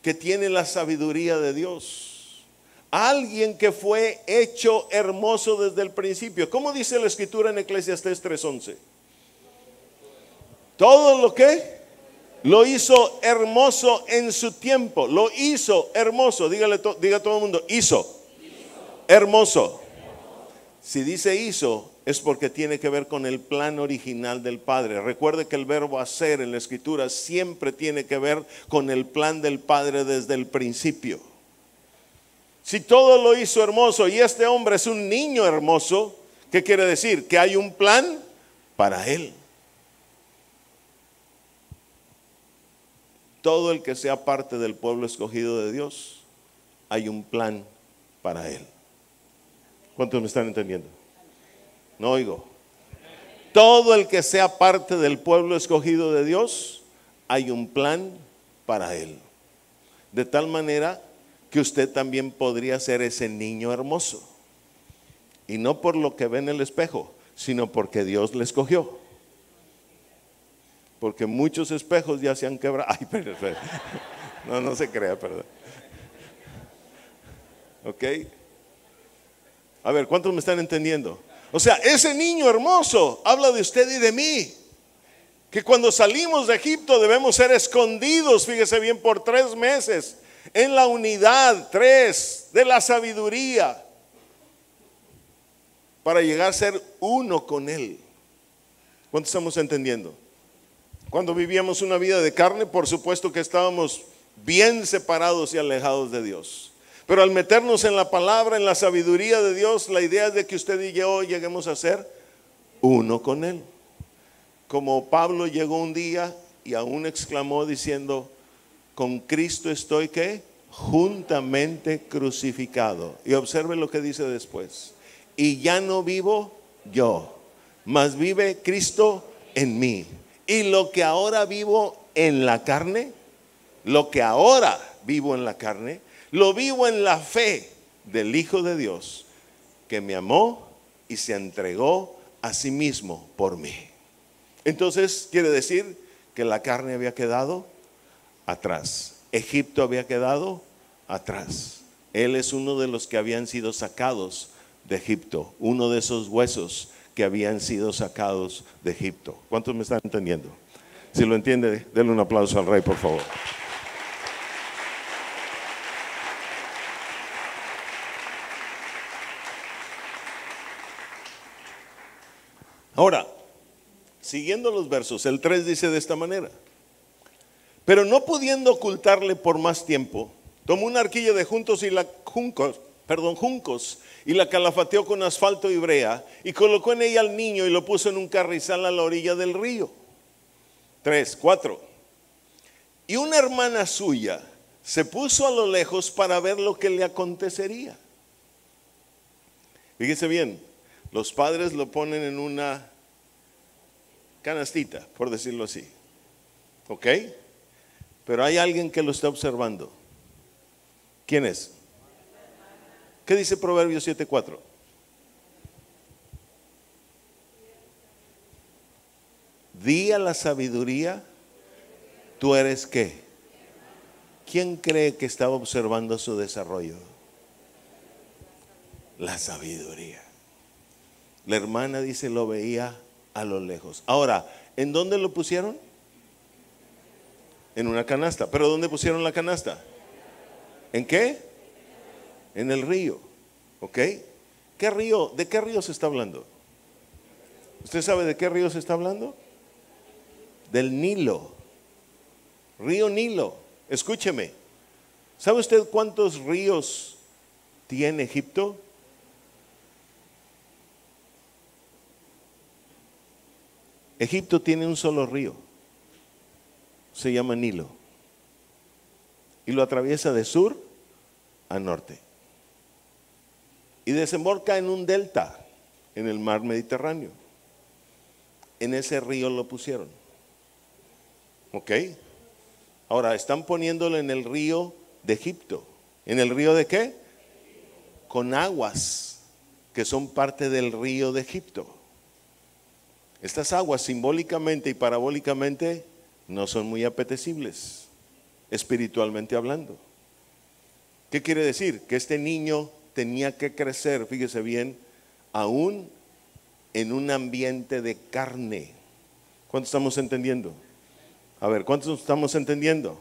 que tiene la sabiduría de Dios. Alguien que fue hecho hermoso desde el principio. ¿Cómo dice la escritura en Eclesiastés 3:11? Todo lo que lo hizo hermoso en su tiempo. Lo hizo hermoso. Diga todo el mundo: hizo hermoso. Si dice hizo, es porque tiene que ver con el plan original del Padre. Recuerde que el verbo hacer en la escritura siempre tiene que ver con el plan del Padre desde el principio. Si todo lo hizo hermoso y este hombre es un niño hermoso, ¿qué quiere decir? Que hay un plan para él. Todo el que sea parte del pueblo escogido de Dios, hay un plan para él. ¿Cuántos me están entendiendo? No oigo. Todo el que sea parte del pueblo escogido de Dios, hay un plan para él. De tal manera que usted también podría ser ese niño hermoso. Y no por lo que ve en el espejo, sino porque Dios le escogió. Porque muchos espejos ya se han quebrado. Ay, pero. No se crea, perdón. ¿Ok? A ver, ¿cuántos me están entendiendo? O sea, ese niño hermoso habla de usted y de mí. Que cuando salimos de Egipto debemos ser escondidos, fíjese bien, por 3 meses. En la unidad 3 de la sabiduría. Para llegar a ser uno con Él. ¿Cuántos estamos entendiendo? Cuando vivíamos una vida de carne, por supuesto que estábamos bien separados y alejados de Dios. Pero al meternos en la palabra, en la sabiduría de Dios, la idea es de que usted y yo lleguemos a ser uno con Él. Como Pablo llegó un día y aún exclamó diciendo: con Cristo estoy ¿qué? Juntamente crucificado. Y observe lo que dice después: y ya no vivo yo, mas vive Cristo en mí. Y lo que ahora vivo en la carne, lo vivo en la fe del Hijo de Dios, que me amó y se entregó a sí mismo por mí. Entonces quiere decir que la carne había quedado atrás. Egipto había quedado atrás. Él es uno de los que habían sido sacados de Egipto, uno de esos huesos que habían sido sacados de Egipto. ¿Cuántos me están entendiendo? Si lo entiende, denle un aplauso al Rey, por favor. Ahora, siguiendo los versos, el 3 dice de esta manera: pero no pudiendo ocultarle por más tiempo, tomó una arquilla de juncos y la calafateó con asfalto y brea y colocó en ella al niño y lo puso en un carrizal a la orilla del río. 3, 4. Y una hermana suya se puso a lo lejos para ver lo que le acontecería. Fíjese bien, los padres lo ponen en una canastita, por decirlo así. ¿Ok? Pero hay alguien que lo está observando. ¿Quién es? ¿Qué dice Proverbios 7:4? Di a la sabiduría, ¿tú eres qué? ¿Quién cree que estaba observando su desarrollo? La sabiduría. La hermana dice lo veía a lo lejos. Ahora, ¿en dónde lo pusieron? En una canasta. ¿Pero dónde pusieron la canasta? ¿En qué? En el río. ¿Ok? ¿Qué río? ¿De qué río se está hablando? ¿Usted sabe de qué río se está hablando? Del Nilo. Río Nilo. Escúcheme. ¿Sabe usted cuántos ríos tiene Egipto? Egipto tiene un solo río. Se llama Nilo. Y lo atraviesa de sur a norte. Y desemboca en un delta en el mar Mediterráneo. En ese río lo pusieron. ¿Ok? Ahora están poniéndolo en el río de Egipto. ¿En el río de qué? Con aguas que son parte del río de Egipto. Estas aguas simbólicamente y parabólicamente no son muy apetecibles, espiritualmente hablando. ¿Qué quiere decir? Que este niño tenía que crecer, fíjese bien, aún en un ambiente de carne. ¿Cuántos estamos entendiendo? A ver, ¿cuántos estamos entendiendo?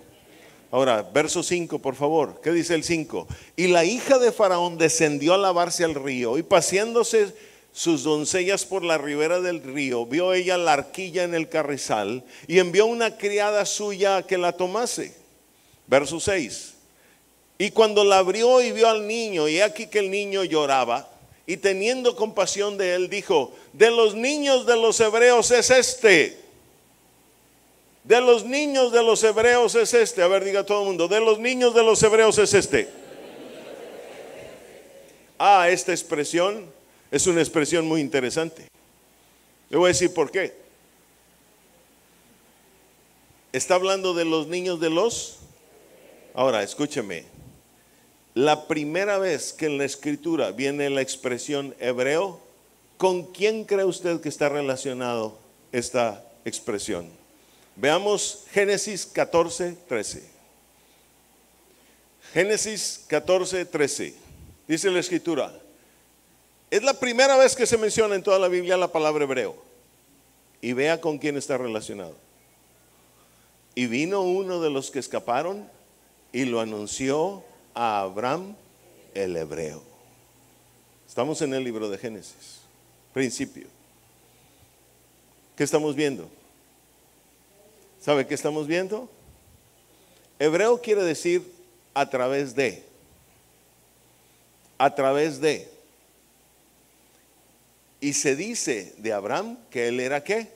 Ahora, verso 5, por favor. ¿Qué dice el 5? Y la hija de Faraón descendió a lavarse al río, y paseándose sus doncellas por la ribera del río, vio ella la arquilla en el carrizal, y envió una criada suya a que la tomase. Verso 6. Y cuando la abrió y vio al niño, y aquí que el niño lloraba, y teniendo compasión de él, dijo: de los niños de los hebreos es este. De los niños de los hebreos es este. A ver, diga todo el mundo: de los niños de los hebreos es este. Esta expresión es una expresión muy interesante. Le voy a decir por qué. Está hablando de los niños de los. Ahora, escúcheme. La primera vez que en la escritura viene la expresión hebreo, ¿con quién cree usted que está relacionado esta expresión? Veamos Génesis 14:13. Génesis 14:13. Dice la escritura. Es la primera vez que se menciona en toda la Biblia la palabra hebreo. Y vea con quién está relacionado. Y vino uno de los que escaparon y lo anunció a Abraham el hebreo. Estamos en el libro de Génesis, principio. ¿Qué estamos viendo? ¿Sabe qué estamos viendo? Hebreo quiere decir a través de. A través de. Y se dice de Abraham que él era ¿qué?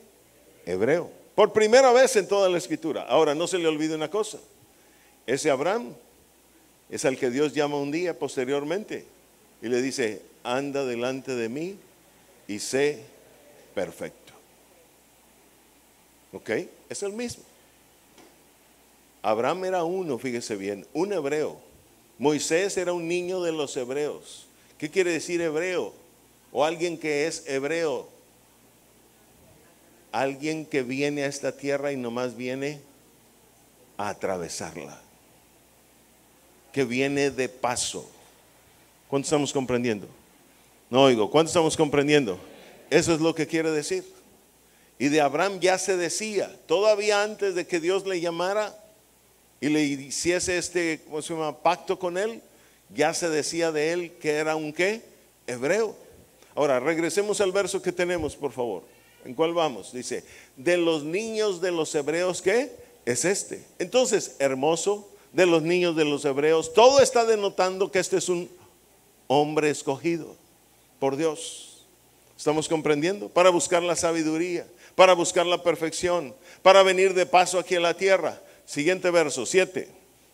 Hebreo. Por primera vez en toda la escritura. Ahora, no se le olvide una cosa. Ese Abraham es al que Dios llama un día posteriormente y le dice: anda delante de mí y sé perfecto. ¿Ok? Es el mismo. Abraham era uno, fíjese bien, un hebreo. Moisés era un niño de los hebreos. ¿Qué quiere decir hebreo? O alguien que es hebreo. Alguien que viene a esta tierra y nomás viene a atravesarla. Que viene de paso. ¿Cuánto estamos comprendiendo? No oigo, ¿cuánto estamos comprendiendo? Eso es lo que quiere decir. Y de Abraham ya se decía, todavía antes de que Dios le llamara y le hiciese este, ¿cómo se llama?, pacto con él, ya se decía de él que era un ¿qué? Hebreo. Ahora, regresemos al verso que tenemos, por favor. ¿En cuál vamos? Dice, de los niños de los hebreos, ¿qué? Es este. Entonces, hermoso, de los niños de los hebreos, todo está denotando que este es un hombre escogido por Dios. ¿Estamos comprendiendo? Para buscar la sabiduría, para buscar la perfección, para venir de paso aquí a la tierra. Siguiente verso, 7.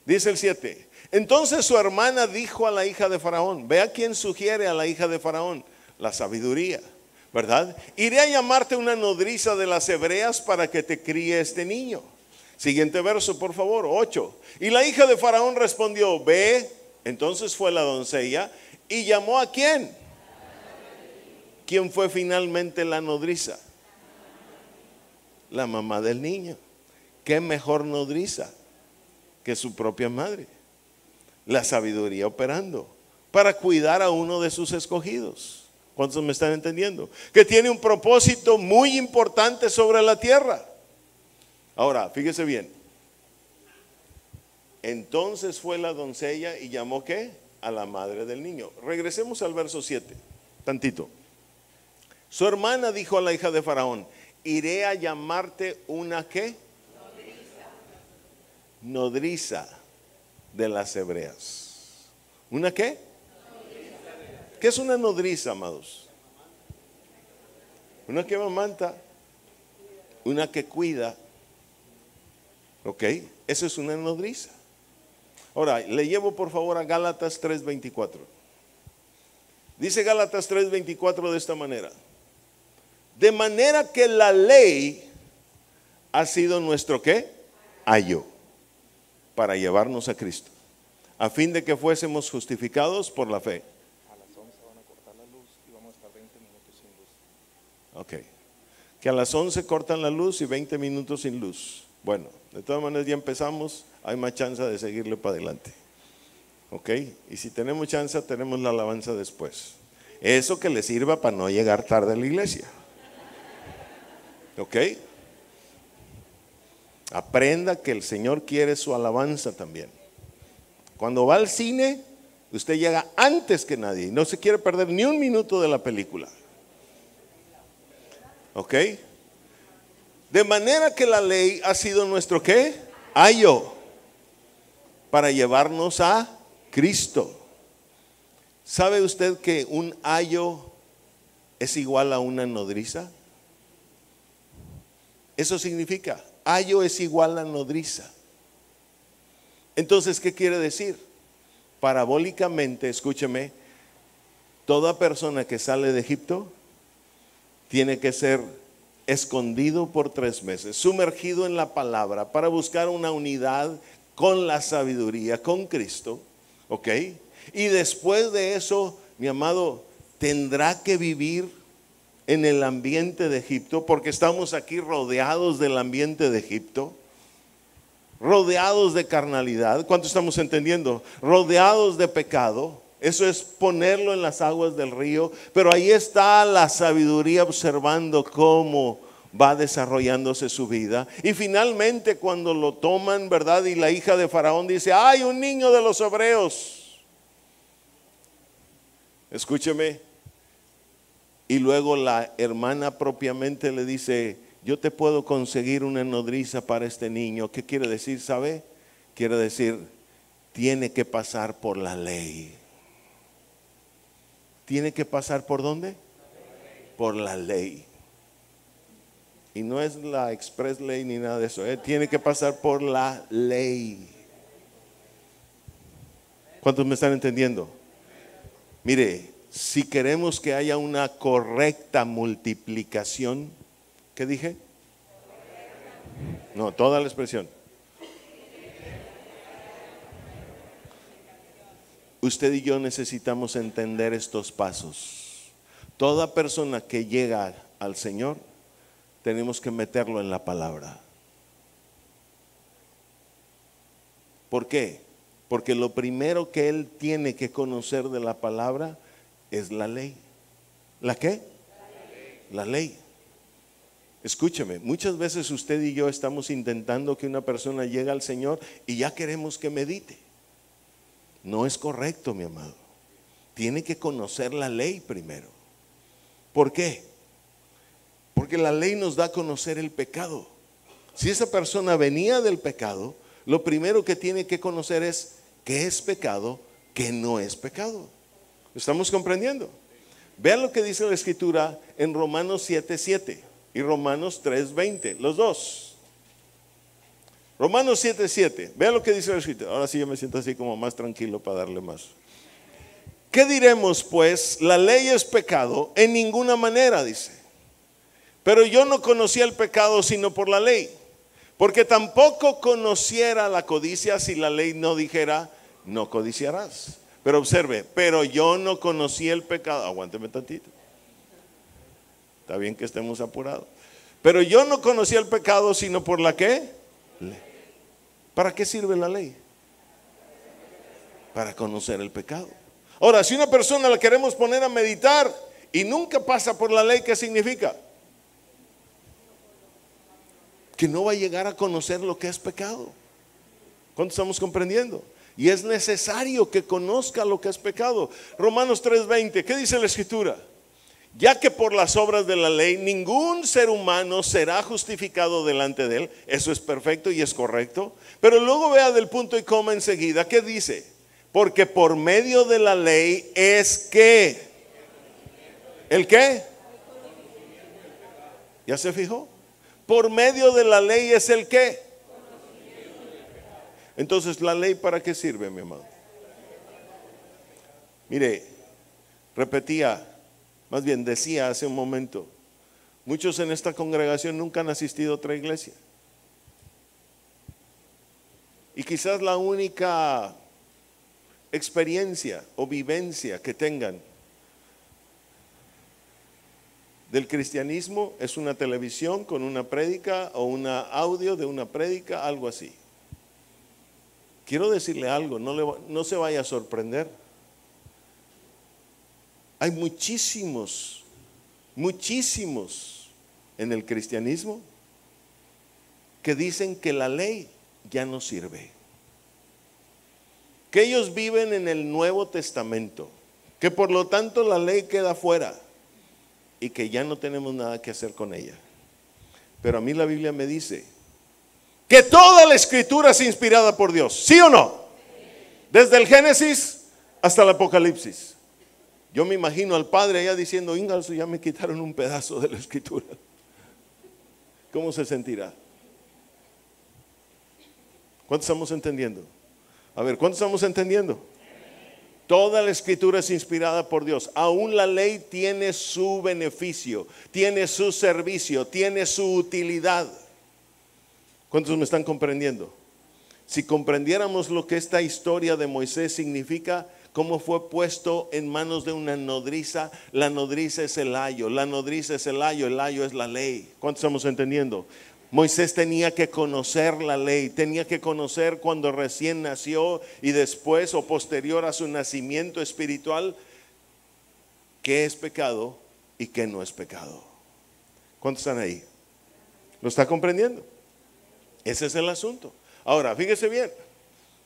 Dice el 7. Entonces su hermana dijo a la hija de Faraón, vea quién sugiere a la hija de Faraón, la sabiduría, ¿verdad? Iré a llamarte una nodriza de las hebreas para que te críe este niño. Siguiente verso, por favor, 8. Y la hija de Faraón respondió, ve. Entonces fue la doncella y llamó a ¿quién? ¿Quién fue finalmente la nodriza? La mamá del niño. ¿Qué mejor nodriza que su propia madre? La sabiduría operando para cuidar a uno de sus escogidos. ¿Cuántos me están entendiendo? Que tiene un propósito muy importante sobre la tierra. Ahora, fíjese bien. Entonces fue la doncella y llamó ¿qué? A la madre del niño. Regresemos al verso 7, tantito. Su hermana dijo a la hija de Faraón, iré a llamarte una ¿qué? Nodriza de las hebreas. ¿Una qué? ¿Qué es una nodriza, amados? Una que amamanta, una que cuida. Ok, eso es una nodriza. Ahora, le llevo por favor a Gálatas 3:24. Dice Gálatas 3:24 de esta manera. De manera que la ley ha sido nuestro ¿qué? Ayo para llevarnos a Cristo, a fin de que fuésemos justificados por la fe. A las 11 van a cortar la luz y vamos a estar 20 minutos sin luz. Ok, que a las 11 cortan la luz y 20 minutos sin luz. Bueno, de todas maneras ya empezamos, hay más chance de seguirle para adelante. Ok, y si tenemos chance, tenemos la alabanza después. Eso que le sirva para no llegar tarde a la iglesia. Ok, aprenda que el Señor quiere su alabanza también. Cuando va al cine, usted llega antes que nadie y no se quiere perder ni un minuto de la película. Ok, de manera que la ley ha sido nuestro ¿qué? Ayo para llevarnos a Cristo. ¿Sabe usted que un ayo es igual a una nodriza? Eso significa, ayo es igual a nodriza. Entonces, ¿qué quiere decir? Parabólicamente, escúcheme, toda persona que sale de Egipto tiene que ser escondido por 3 meses, sumergido en la palabra para buscar una unidad con la sabiduría, con Cristo, ¿ok? Y después de eso, mi amado, tendrá que vivir en el ambiente de Egipto, porque estamos aquí rodeados del ambiente de Egipto, rodeados de carnalidad. ¿Cuánto estamos entendiendo? Rodeados de pecado. Eso es ponerlo en las aguas del río, pero ahí está la sabiduría observando cómo va desarrollándose su vida. Y finalmente cuando lo toman, ¿verdad? Y la hija de Faraón dice, ¡ay, un niño de los hebreos! Escúcheme. Y luego la hermana propiamente le dice, yo te puedo conseguir una nodriza para este niño. ¿Qué quiere decir, sabe? Quiere decir, tiene que pasar por la ley. ¿Tiene que pasar por dónde? Por la ley. Y no es la express ley ni nada de eso. Tiene que pasar por la ley. ¿Cuántos me están entendiendo? Mire, si queremos que haya una correcta multiplicación, ¿qué dije? No, toda la expresión. Usted y yo necesitamos entender estos pasos. Toda persona que llega al Señor, tenemos que meterlo en la palabra. ¿Por qué? Porque lo primero que él tiene que conocer de la palabra es la ley. ¿La qué? La ley. Escúcheme, muchas veces usted y yo estamos intentando que una persona llegue al Señor y ya queremos que medite. No es correcto, mi amado. Tiene que conocer la ley primero. ¿Por qué? Porque la ley nos da a conocer el pecado. Si esa persona venía del pecado, lo primero que tiene que conocer es qué es pecado, qué no es pecado. ¿Lo estamos comprendiendo? Vean lo que dice la Escritura en Romanos 7:7 y Romanos 3:20, los dos. Romanos 7:7, vean lo que dice la Escritura. Ahora sí yo me siento así como más tranquilo para darle más. ¿Qué diremos pues? La ley es pecado en ninguna manera, dice. Pero yo no conocía el pecado sino por la ley, porque tampoco conociera la codicia si la ley no dijera, no codiciarás. Pero observe, pero yo no conocí el pecado. Aguánteme tantito. Está bien que estemos apurados. Pero yo no conocí el pecado sino por la ¿qué? Ley. ¿Para qué sirve la ley? Para conocer el pecado. Ahora, si una persona la queremos poner a meditar y nunca pasa por la ley, ¿qué significa? Que no va a llegar a conocer lo que es pecado. ¿Cuánto estamos comprendiendo? Y es necesario que conozca lo que es pecado. Romanos 3:20, ¿qué dice la Escritura? Ya que por las obras de la ley ningún ser humano será justificado delante de él. Eso es perfecto y es correcto. Pero luego vea del punto y coma enseguida, ¿qué dice? Porque por medio de la ley es que ¿el qué? ¿Ya se fijó? Por medio de la ley es el qué. Entonces, ¿la ley para qué sirve, mi amado? Mire, decía hace un momento, muchos en esta congregación nunca han asistido a otra iglesia. Y quizás la única experiencia o vivencia que tengan del cristianismo es una televisión con una prédica o un audio de una prédica, algo así. Quiero decirle algo, no se vaya a sorprender. Hay muchísimos en el cristianismo que dicen que la ley ya no sirve, que ellos viven en el Nuevo Testamento, que por lo tanto la ley queda fuera y que ya no tenemos nada que hacer con ella. Pero a mí la Biblia me dice que toda la Escritura es inspirada por Dios, ¿sí o no? Desde el Génesis hasta el Apocalipsis. Yo me imagino al padre allá diciendo, Ingalso, ya me quitaron un pedazo de la Escritura. ¿Cómo se sentirá? ¿Cuántos estamos entendiendo? A ver, ¿cuántos estamos entendiendo? Toda la Escritura es inspirada por Dios. Aún la ley tiene su beneficio, tiene su servicio, tiene su utilidad. ¿Cuántos me están comprendiendo? Si comprendiéramos lo que esta historia de Moisés significa, cómo fue puesto en manos de una nodriza. La nodriza es el ayo, la nodriza es el ayo es la ley. ¿Cuántos estamos entendiendo? Moisés tenía que conocer la ley, tenía que conocer cuando recién nació y después o posterior a su nacimiento espiritual, qué es pecado y qué no es pecado. ¿Cuántos están ahí? ¿Lo está comprendiendo? Ese es el asunto. Ahora, fíjese bien,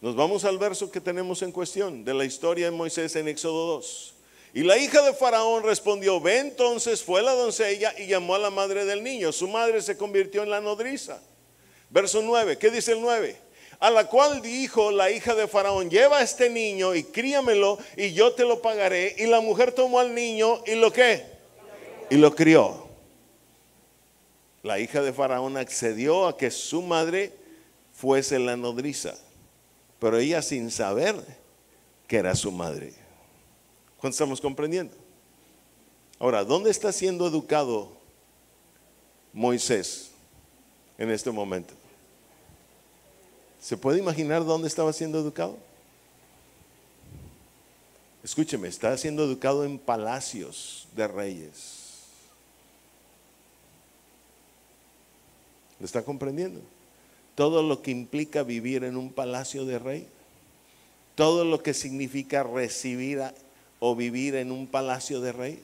nos vamos al verso que tenemos en cuestión de la historia de Moisés en Éxodo 2. Y la hija de Faraón respondió, ve entonces, fue la doncella y llamó a la madre del niño. Su madre se convirtió en la nodriza. Verso 9, ¿qué dice el 9? A la cual dijo la hija de Faraón, lleva a este niño y críamelo y yo te lo pagaré. Y la mujer tomó al niño y ¿lo qué? Y lo crió. La hija de Faraón accedió a que su madre fuese la nodriza, pero ella sin saber que era su madre. ¿Cuánto estamos comprendiendo? Ahora, ¿dónde está siendo educado Moisés en este momento? ¿Se puede imaginar dónde estaba siendo educado? Escúcheme, está siendo educado en palacios de reyes. ¿Lo está comprendiendo? Todo lo que implica vivir en un palacio de rey, todo lo que significa recibir o vivir en un palacio de rey,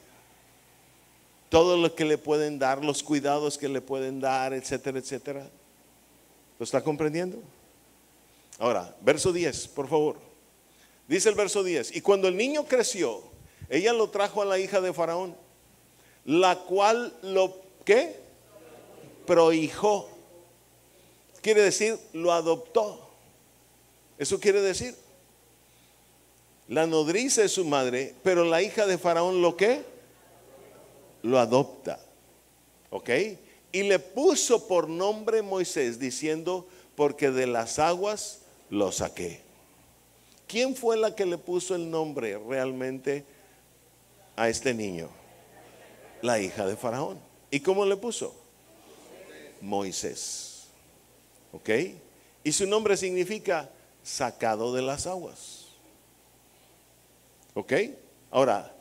todo lo que le pueden dar, los cuidados que le pueden dar, etcétera, etcétera. ¿Lo está comprendiendo? Ahora, verso 10, por favor. Dice el verso 10, y cuando el niño creció, ella lo trajo a la hija de Faraón, la cual lo ¿qué? Prohijó. Quiere decir, lo adoptó. Eso quiere decir. La nodriza es su madre, pero la hija de Faraón, ¿lo qué? Lo adopta. ¿Ok? Y le puso por nombre Moisés, diciendo, porque de las aguas lo saqué. ¿Quién fue la que le puso el nombre realmente a este niño? La hija de Faraón. ¿Y cómo le puso? Moisés. ¿Ok? Y su nombre significa sacado de las aguas. ¿Ok? Ahora,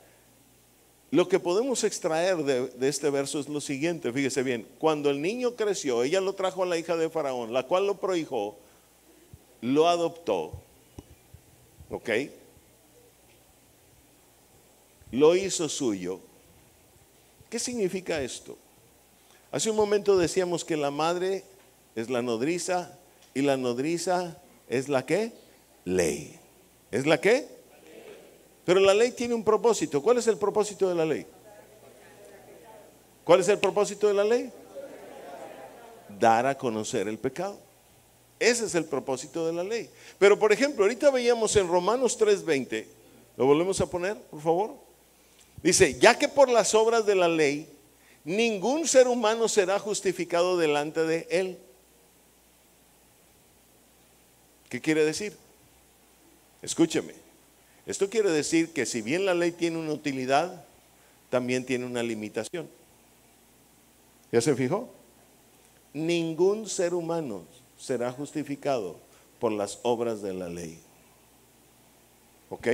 lo que podemos extraer de este verso es lo siguiente, fíjese bien. Cuando el niño creció, ella lo trajo a la hija de Faraón, la cual lo prohijó, lo adoptó. ¿Ok? Lo hizo suyo. ¿Qué significa esto? Hace un momento decíamos que la madre es la nodriza y la nodriza es la ¿qué? Ley. ¿Es la qué? Pero la ley tiene un propósito. ¿Cuál es el propósito de la ley? ¿Cuál es el propósito de la ley? Dar a conocer el pecado. Ese es el propósito de la ley. Pero por ejemplo, ahorita veíamos en Romanos 3:20, ¿lo volvemos a poner, por favor? Dice, ya que por las obras de la ley, ningún ser humano será justificado delante de él. ¿Qué quiere decir? Escúcheme. Esto quiere decir que si bien la ley tiene una utilidad, también tiene una limitación. ¿Ya se fijó? Ningún ser humano será justificado por las obras de la ley. ¿Ok?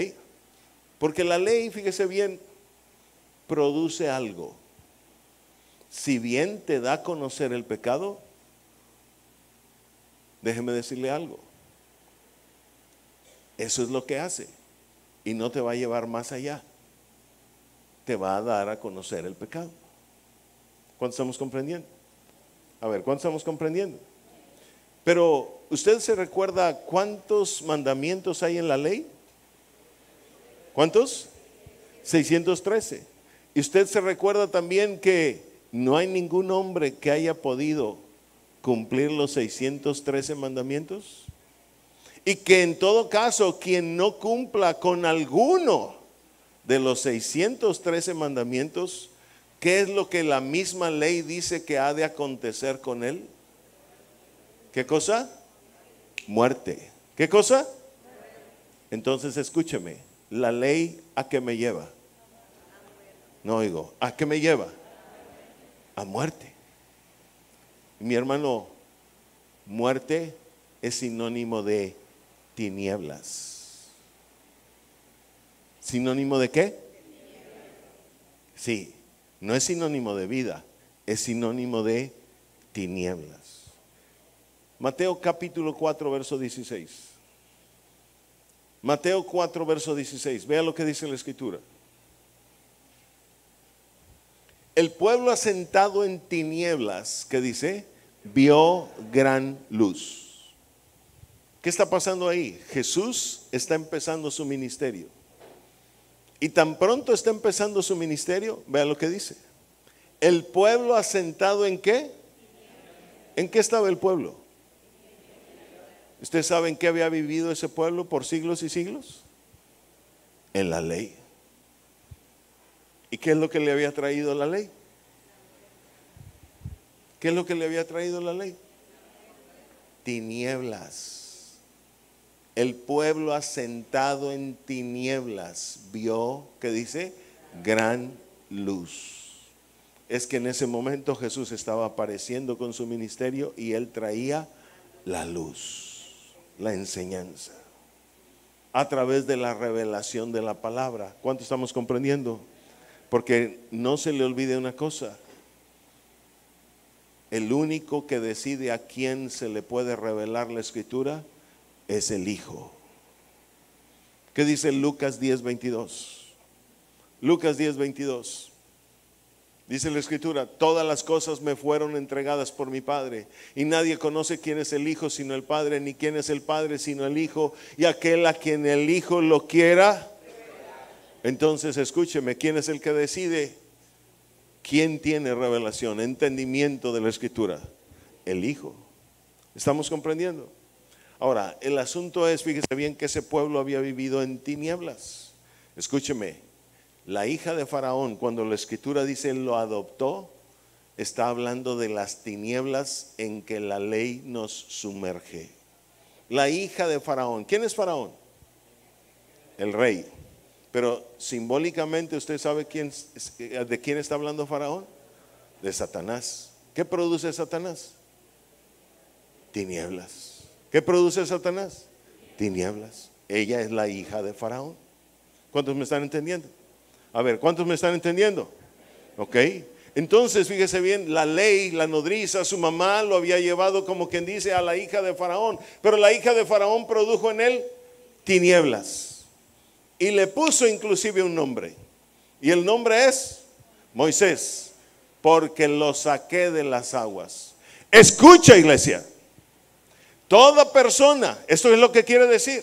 Porque la ley, fíjese bien, produce algo. Si bien te da a conocer el pecado, déjeme decirle algo. Eso es lo que hace. Y no te va a llevar más allá. Te va a dar a conocer el pecado. ¿Cuántos estamos comprendiendo? A ver, ¿cuántos estamos comprendiendo? Pero, ¿usted se recuerda cuántos mandamientos hay en la ley? ¿Cuántos? 613. ¿Y usted se recuerda también que no hay ningún hombre que haya podido cumplir los 613 mandamientos? Y que en todo caso, quien no cumpla con alguno de los 613 mandamientos, ¿qué es lo que la misma ley dice que ha de acontecer con él? ¿Qué cosa? Muerte. ¿Qué cosa? Entonces escúcheme, la ley ¿a qué me lleva? No oigo, ¿a qué me lleva? A muerte. Mi hermano, muerte es sinónimo de tinieblas. ¿Sinónimo de qué? Sí, no es sinónimo de vida, es sinónimo de tinieblas. Mateo capítulo 4, verso 16. Mateo 4, verso 16. Vea lo que dice la escritura. El pueblo asentado en tinieblas, ¿qué dice? Vio gran luz. ¿Qué está pasando ahí? Jesús está empezando su ministerio. Y tan pronto está empezando su ministerio, vea lo que dice. El pueblo asentado ¿en qué? ¿En qué estaba el pueblo? ¿Usted sabe en qué había vivido ese pueblo por siglos y siglos? En la ley. ¿Y qué es lo que le había traído la ley? ¿Qué es lo que le había traído la ley? Tinieblas. El pueblo asentado en tinieblas vio, ¿qué dice? Gran luz. Es que en ese momento Jesús estaba apareciendo con su ministerio y él traía la luz, la enseñanza, a través de la revelación de la palabra. ¿Cuánto estamos comprendiendo? Porque no se le olvide una cosa. El único que decide a quién se le puede revelar la escritura es el Hijo. ¿Qué dice Lucas 10:22? Lucas 10:22. Dice la escritura, todas las cosas me fueron entregadas por mi Padre, y nadie conoce quién es el Hijo sino el Padre, ni quién es el Padre sino el Hijo, y aquel a quien el Hijo lo quiera. Entonces escúcheme, ¿quién es el que decide ¿Quién tiene revelación, entendimiento de la Escritura? El Hijo. ¿Estamos comprendiendo? Ahora, el asunto es, fíjese bien, que ese pueblo había vivido en tinieblas. Escúcheme, la hija de Faraón, cuando la Escritura dice lo adoptó, está hablando de las tinieblas en que la ley nos sumerge. La hija de Faraón. ¿Quién es Faraón? El rey. Pero simbólicamente, ¿usted sabe de quién está hablando Faraón? De Satanás. ¿Qué produce Satanás? Tinieblas. ¿Qué produce Satanás? Tinieblas. Ella es la hija de Faraón. ¿Cuántos me están entendiendo? A ver, ¿cuántos me están entendiendo? Ok. Entonces, fíjese bien, la ley, la nodriza, su mamá lo había llevado, como quien dice, a la hija de Faraón. Pero la hija de Faraón produjo en él tinieblas. Y le puso inclusive un nombre. Y el nombre es Moisés, porque lo saqué de las aguas. Escucha, iglesia. Toda persona, esto es lo que quiere decir,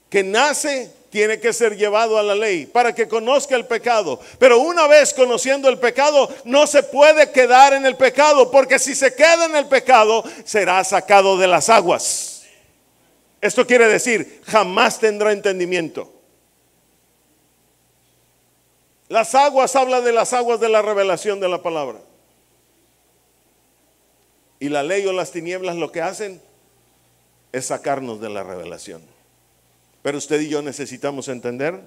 que nace tiene que ser llevado a la ley para que conozca el pecado. Pero una vez conociendo el pecado, no se puede quedar en el pecado, porque si se queda en el pecado, será sacado de las aguas. Esto quiere decir, jamás tendrá entendimiento. Las aguas habla de las aguas de la revelación de la palabra. Y la ley o las tinieblas lo que hacen es sacarnos de la revelación. Pero usted y yo necesitamos entender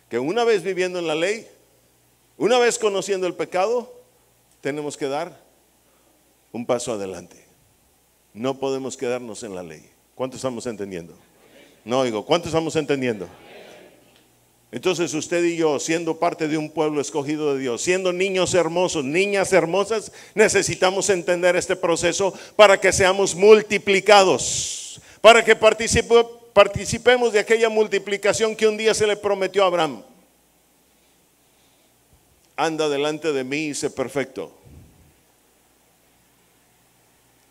que una vez viviendo en la ley, una vez conociendo el pecado, tenemos que dar un paso adelante. No podemos quedarnos en la ley. ¿Cuántos estamos entendiendo? No oigo, ¿cuántos estamos entendiendo? Entonces usted y yo, siendo parte de un pueblo escogido de Dios, siendo niños hermosos, niñas hermosas, necesitamos entender este proceso para que seamos multiplicados, para que participemos de aquella multiplicación que un día se le prometió a Abraham. Anda delante de mí y sé perfecto,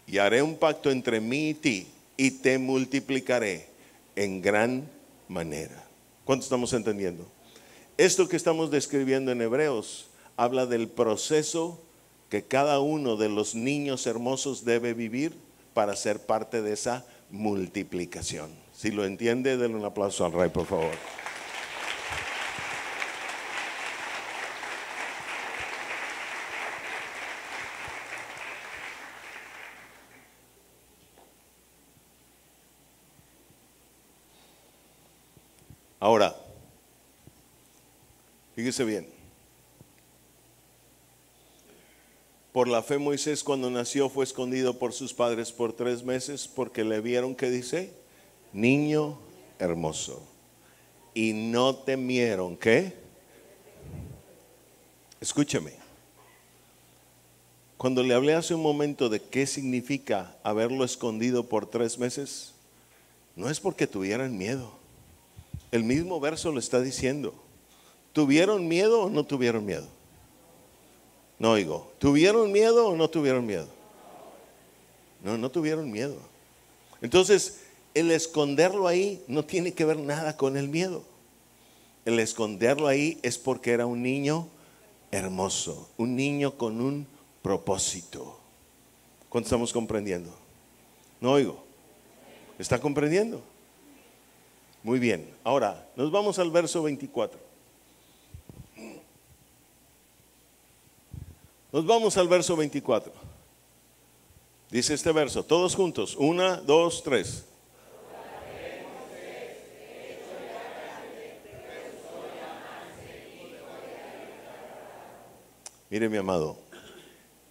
y haré un pacto entre mí y ti, y te multiplicaré en gran manera. ¿Cuánto estamos entendiendo? Esto que estamos describiendo en Hebreos habla del proceso que cada uno de los niños hermosos debe vivir para ser parte de esa multiplicación. Si lo entiende, denle un aplauso al Rey, por favor. Ahora, fíjese bien. Por la fe Moisés cuando nació fue escondido por sus padres por 3 meses porque le vieron, ¿qué dice? Niño hermoso. Y no temieron, ¿qué? Escúchame. Cuando le hablé hace un momento de qué significa haberlo escondido por 3 meses, no es porque tuvieran miedo. El mismo verso lo está diciendo. ¿Tuvieron miedo o no tuvieron miedo? No oigo. ¿Tuvieron miedo o no tuvieron miedo? No, no tuvieron miedo. Entonces, el esconderlo ahí no tiene que ver nada con el miedo. El esconderlo ahí es porque era un niño hermoso, un niño con un propósito. ¿Cuánto estamos comprendiendo? No oigo. ¿Está comprendiendo? Muy bien, ahora nos vamos al verso 24. Nos vamos al verso 24. Dice este verso, todos juntos, 1, 2, 3. Mire, mi amado,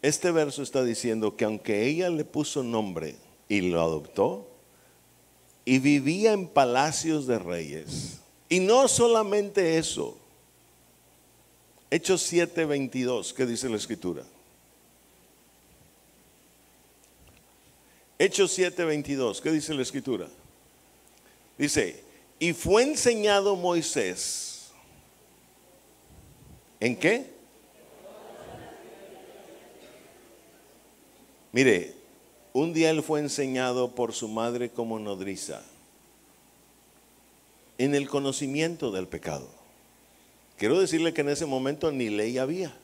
este verso está diciendo que aunque ella le puso nombre y lo adoptó, y vivía en palacios de reyes. Y no solamente eso. Hechos 7:22, ¿qué dice la Escritura? Hechos 7:22, ¿qué dice la Escritura? Dice, y fue enseñado Moisés. ¿En qué? Mire, un día él fue enseñado por su madre como nodriza en el conocimiento del pecado. Quiero decirle que en ese momento ni ley había.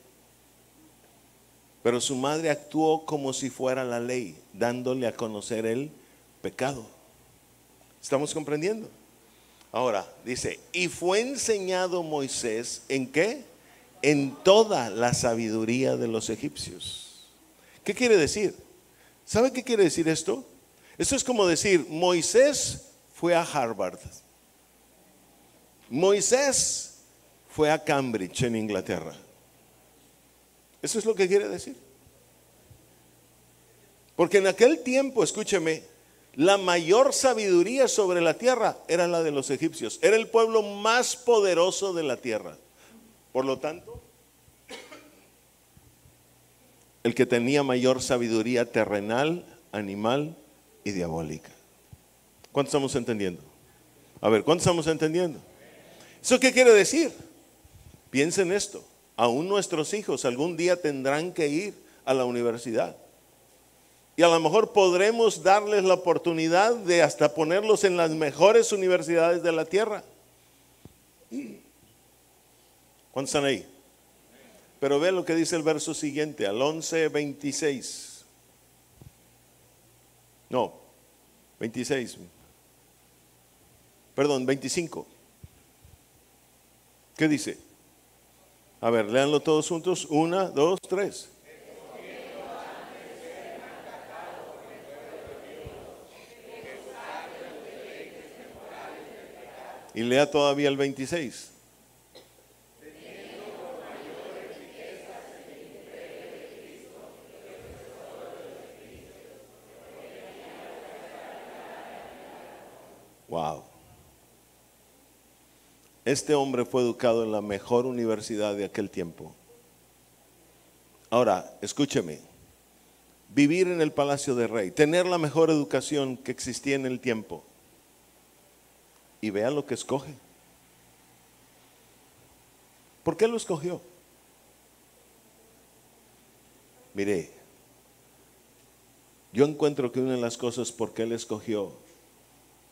Pero su madre actuó como si fuera la ley, dándole a conocer el pecado. ¿Estamos comprendiendo? Ahora, dice, y fue enseñado Moisés, ¿en qué? En toda la sabiduría de los egipcios. ¿Qué quiere decir? ¿Sabe qué quiere decir esto? Esto es como decir, Moisés fue a Harvard. Moisés fue a Cambridge en Inglaterra. Eso es lo que quiere decir. Porque en aquel tiempo, escúcheme, la mayor sabiduría sobre la tierra era la de los egipcios. Era el pueblo más poderoso de la tierra. Por lo tanto, el que tenía mayor sabiduría terrenal, animal y diabólica. ¿Cuánto estamos entendiendo? A ver, ¿cuánto estamos entendiendo? ¿Eso qué quiere decir? Piensen esto. Aún nuestros hijos algún día tendrán que ir a la universidad. Y a lo mejor podremos darles la oportunidad de hasta ponerlos en las mejores universidades de la tierra. ¿Cuántos están ahí? Pero ve lo que dice el verso siguiente, al 11:26. No, 26. Perdón, 25. ¿Qué dice? A ver, léanlo todos juntos. 1, 2, 3. Y lea todavía el 26. Wow. Este hombre fue educado en la mejor universidad de aquel tiempo. Ahora, escúcheme. Vivir en el palacio del rey, tener la mejor educación que existía en el tiempo. Y vea lo que escoge. ¿Por qué lo escogió? Mire, yo encuentro que una de las cosas por qué él escogió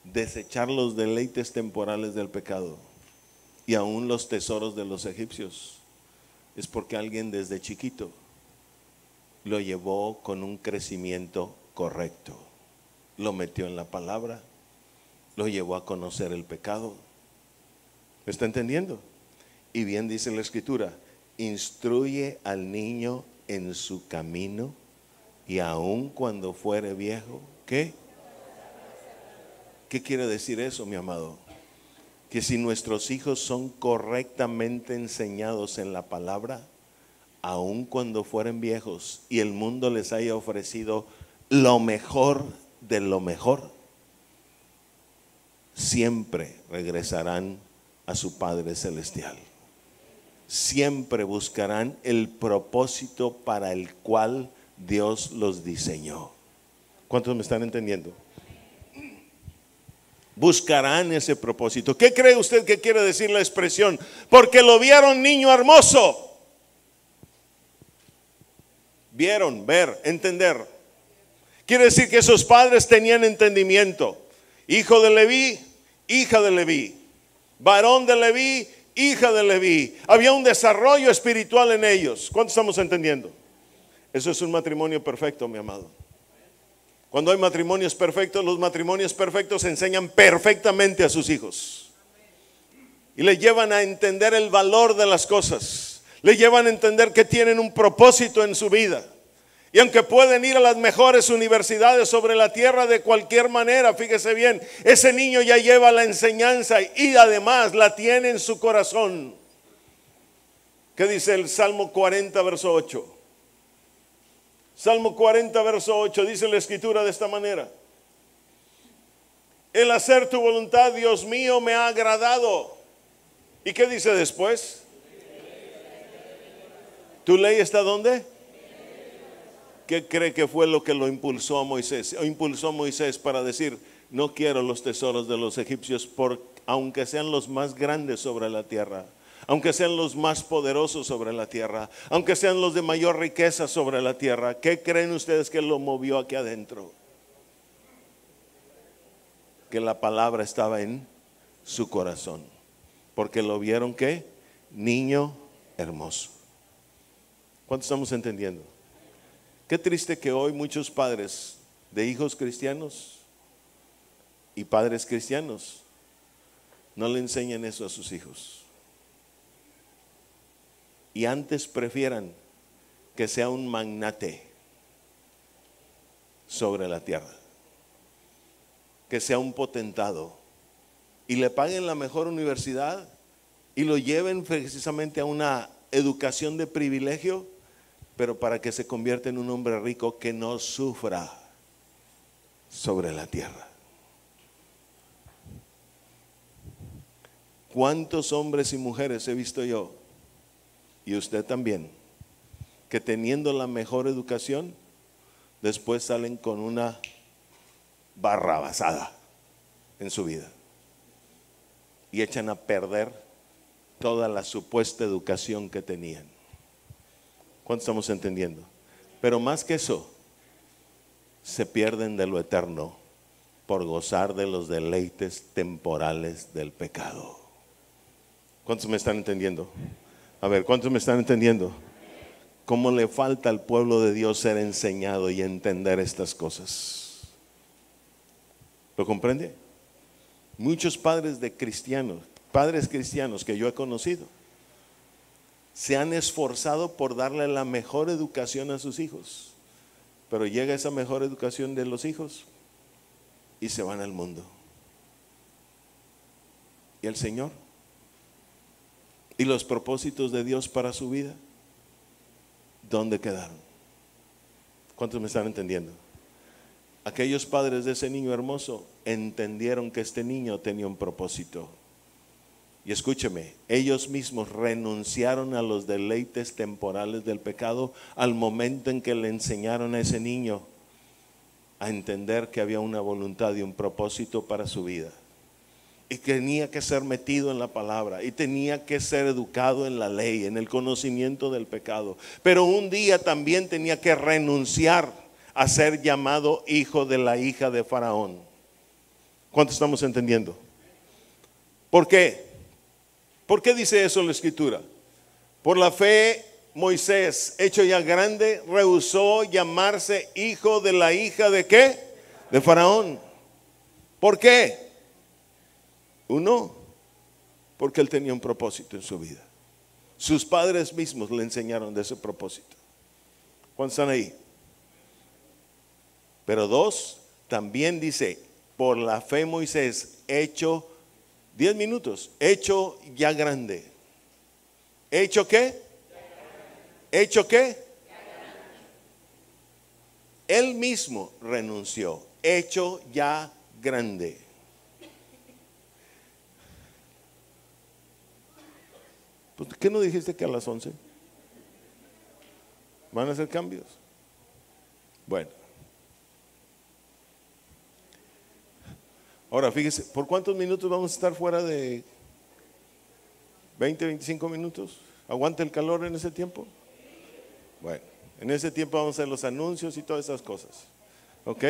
desechar los deleites temporales del pecado y aún los tesoros de los egipcios es porque alguien desde chiquito lo llevó con un crecimiento correcto, lo metió en la palabra, lo llevó a conocer el pecado. ¿Me está entendiendo? Y bien dice la escritura, instruye al niño en su camino y aun cuando fuere viejo, ¿qué? ¿Qué quiere decir eso, mi amado? Que si nuestros hijos son correctamente enseñados en la palabra, aun cuando fueren viejos y el mundo les haya ofrecido lo mejor de lo mejor, siempre regresarán a su Padre Celestial. Siempre buscarán el propósito para el cual Dios los diseñó. ¿Cuántos me están entendiendo? Buscarán ese propósito. ¿Qué cree usted que quiere decir la expresión? Porque lo vieron niño hermoso. Vieron, ver, entender. Quiere decir que esos padres tenían entendimiento. Hijo de Leví, hija de Leví. Varón de Leví, hija de Leví. Había un desarrollo espiritual en ellos. ¿Cuánto estamos entendiendo? Eso es un matrimonio perfecto, mi amado. Cuando hay matrimonios perfectos, los matrimonios perfectos enseñan perfectamente a sus hijos. Y le llevan a entender el valor de las cosas. Le llevan a entender que tienen un propósito en su vida. Y aunque pueden ir a las mejores universidades sobre la tierra de cualquier manera, fíjese bien, ese niño ya lleva la enseñanza y además la tiene en su corazón. ¿Qué dice el Salmo 40, verso 8? Salmo 40, verso 8, dice la escritura de esta manera. El hacer tu voluntad, Dios mío, me ha agradado. ¿Y qué dice después? ¿Tu ley está dónde? ¿Qué cree que fue lo que lo impulsó a Moisés? O impulsó a Moisés para decir, no quiero los tesoros de los egipcios, aunque sean los más grandes sobre la tierra. Aunque sean los más poderosos sobre la tierra, aunque sean los de mayor riqueza sobre la tierra, ¿qué creen ustedes que lo movió aquí adentro? Que la palabra estaba en su corazón, porque lo vieron ¿qué? Niño hermoso. ¿Cuánto estamos entendiendo? Qué triste que hoy muchos padres de hijos cristianos y padres cristianos no le enseñan eso a sus hijos. Y antes prefieran que sea un magnate sobre la tierra, que sea un potentado, y le paguen la mejor universidad y lo lleven precisamente a una educación de privilegio, pero para que se convierta en un hombre rico que no sufra sobre la tierra. ¿Cuántos hombres y mujeres he visto yo, y usted también, que teniendo la mejor educación, después salen con una barrabasada en su vida y echan a perder toda la supuesta educación que tenían? ¿Cuánto estamos entendiendo? Pero más que eso, se pierden de lo eterno por gozar de los deleites temporales del pecado. ¿Cuántos me están entendiendo? A ver, ¿cuántos me están entendiendo? ¿Cómo le falta al pueblo de Dios ser enseñado y entender estas cosas? ¿Lo comprende? Muchos padres cristianos que yo he conocido, se han esforzado por darle la mejor educación a sus hijos, pero llega esa mejor educación de los hijos y se van al mundo. ¿Y el Señor? ¿Y los propósitos de Dios para su vida? ¿Dónde quedaron? ¿Cuántos me están entendiendo? Aquellos padres de ese niño hermoso entendieron que este niño tenía un propósito. Y escúcheme, ellos mismos renunciaron a los deleites temporales del pecado al momento en que le enseñaron a ese niño a entender que había una voluntad y un propósito para su vida. Y que tenía que ser metido en la palabra, y tenía que ser educado en la ley, en el conocimiento del pecado. Pero un día también tenía que renunciar a ser llamado hijo de la hija de Faraón. ¿Cuánto estamos entendiendo? ¿Por qué? ¿Por qué dice eso la Escritura? Por la fe, Moisés, hecho ya grande, rehusó llamarse hijo de la hija de ¿qué? De Faraón. ¿Por qué? Uno, porque él tenía un propósito en su vida. Sus padres mismos le enseñaron de ese propósito. ¿Cuántos están ahí? Pero dos, también dice, por la fe Moisés, hecho 10 minutos, hecho ya grande. ¿Hecho qué? ¿Hecho qué? Él mismo renunció, hecho ya grande. ¿Por qué no dijiste que a las 11? ¿Van a hacer cambios? Bueno. Ahora fíjese, ¿por cuántos minutos vamos a estar fuera de 20, 25 minutos? ¿Aguanta el calor en ese tiempo? Bueno, en ese tiempo vamos a hacer los anuncios y todas esas cosas. ¿Ok?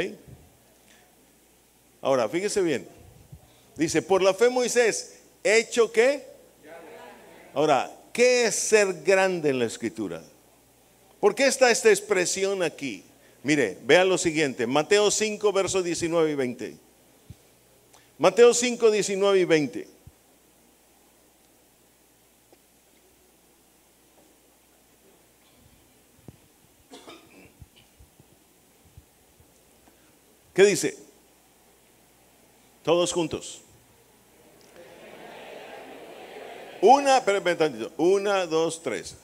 Ahora, fíjese bien. Dice, por la fe Moisés, ¿hecho qué? Ahora, ¿qué es ser grande en la Escritura? ¿Por qué está esta expresión aquí? Mire, vea lo siguiente, Mateo 5, versos 19 y 20. Mateo 5, 19 y 20. ¿Qué dice? Todos juntos. Una, dos, tres.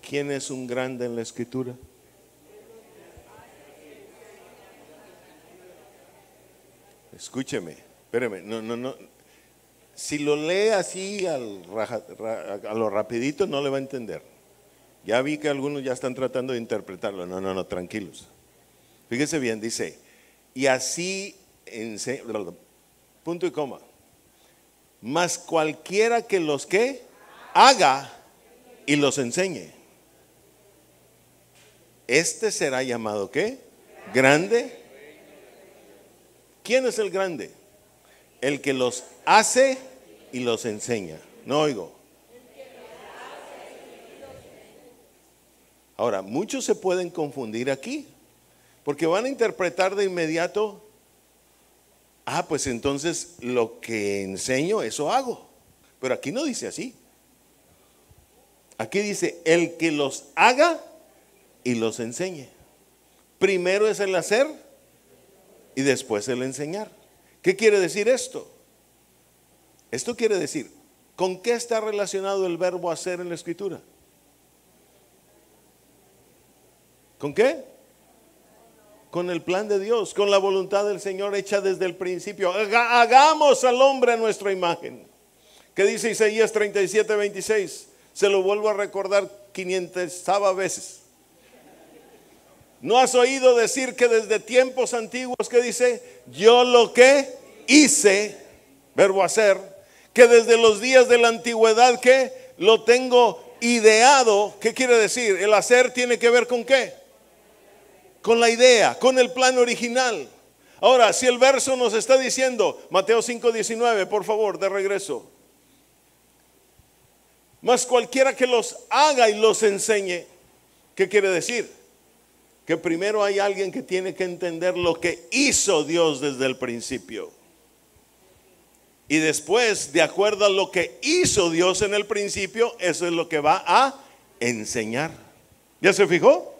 ¿Quién es un grande en la Escritura? Escúcheme, espéreme, no. Si lo lee así a lo rapidito no le va a entender. Ya vi que algunos ya están tratando de interpretarlo. No, tranquilos. Fíjese bien, dice, y así, punto y coma. Mas cualquiera que los que haga y los enseñe, este será llamado ¿qué? Grande. ¿Quién es el grande? El que los hace y los enseña. No oigo. Ahora, muchos se pueden confundir aquí, porque van a interpretar de inmediato, pues entonces lo que enseño, eso hago. Pero aquí no dice así. Aquí dice, el que los haga y los enseñe. Primero es el hacer y después el enseñar. ¿Qué quiere decir esto? Esto quiere decir, ¿con qué está relacionado el verbo hacer en la Escritura? ¿Con qué? Con el plan de Dios, con la voluntad del Señor hecha desde el principio. Hagamos al hombre a nuestra imagen. ¿Qué dice Isaías 37:26? Se lo vuelvo a recordar 500 veces. ¿No has oído decir que desde tiempos antiguos, que dice? Yo lo que hice, verbo hacer, que desde los días de la antigüedad que lo tengo ideado. ¿Qué quiere decir? El hacer tiene que ver con ¿qué? Con la idea, con el plan original. Ahora, si el verso nos está diciendo, Mateo 5:19, por favor, de regreso. Mas cualquiera que los haga y los enseñe, ¿qué quiere decir? Que primero hay alguien que tiene que entender lo que hizo Dios desde el principio. Y después, de acuerdo a lo que hizo Dios en el principio, eso es lo que va a enseñar. ¿Ya se fijó?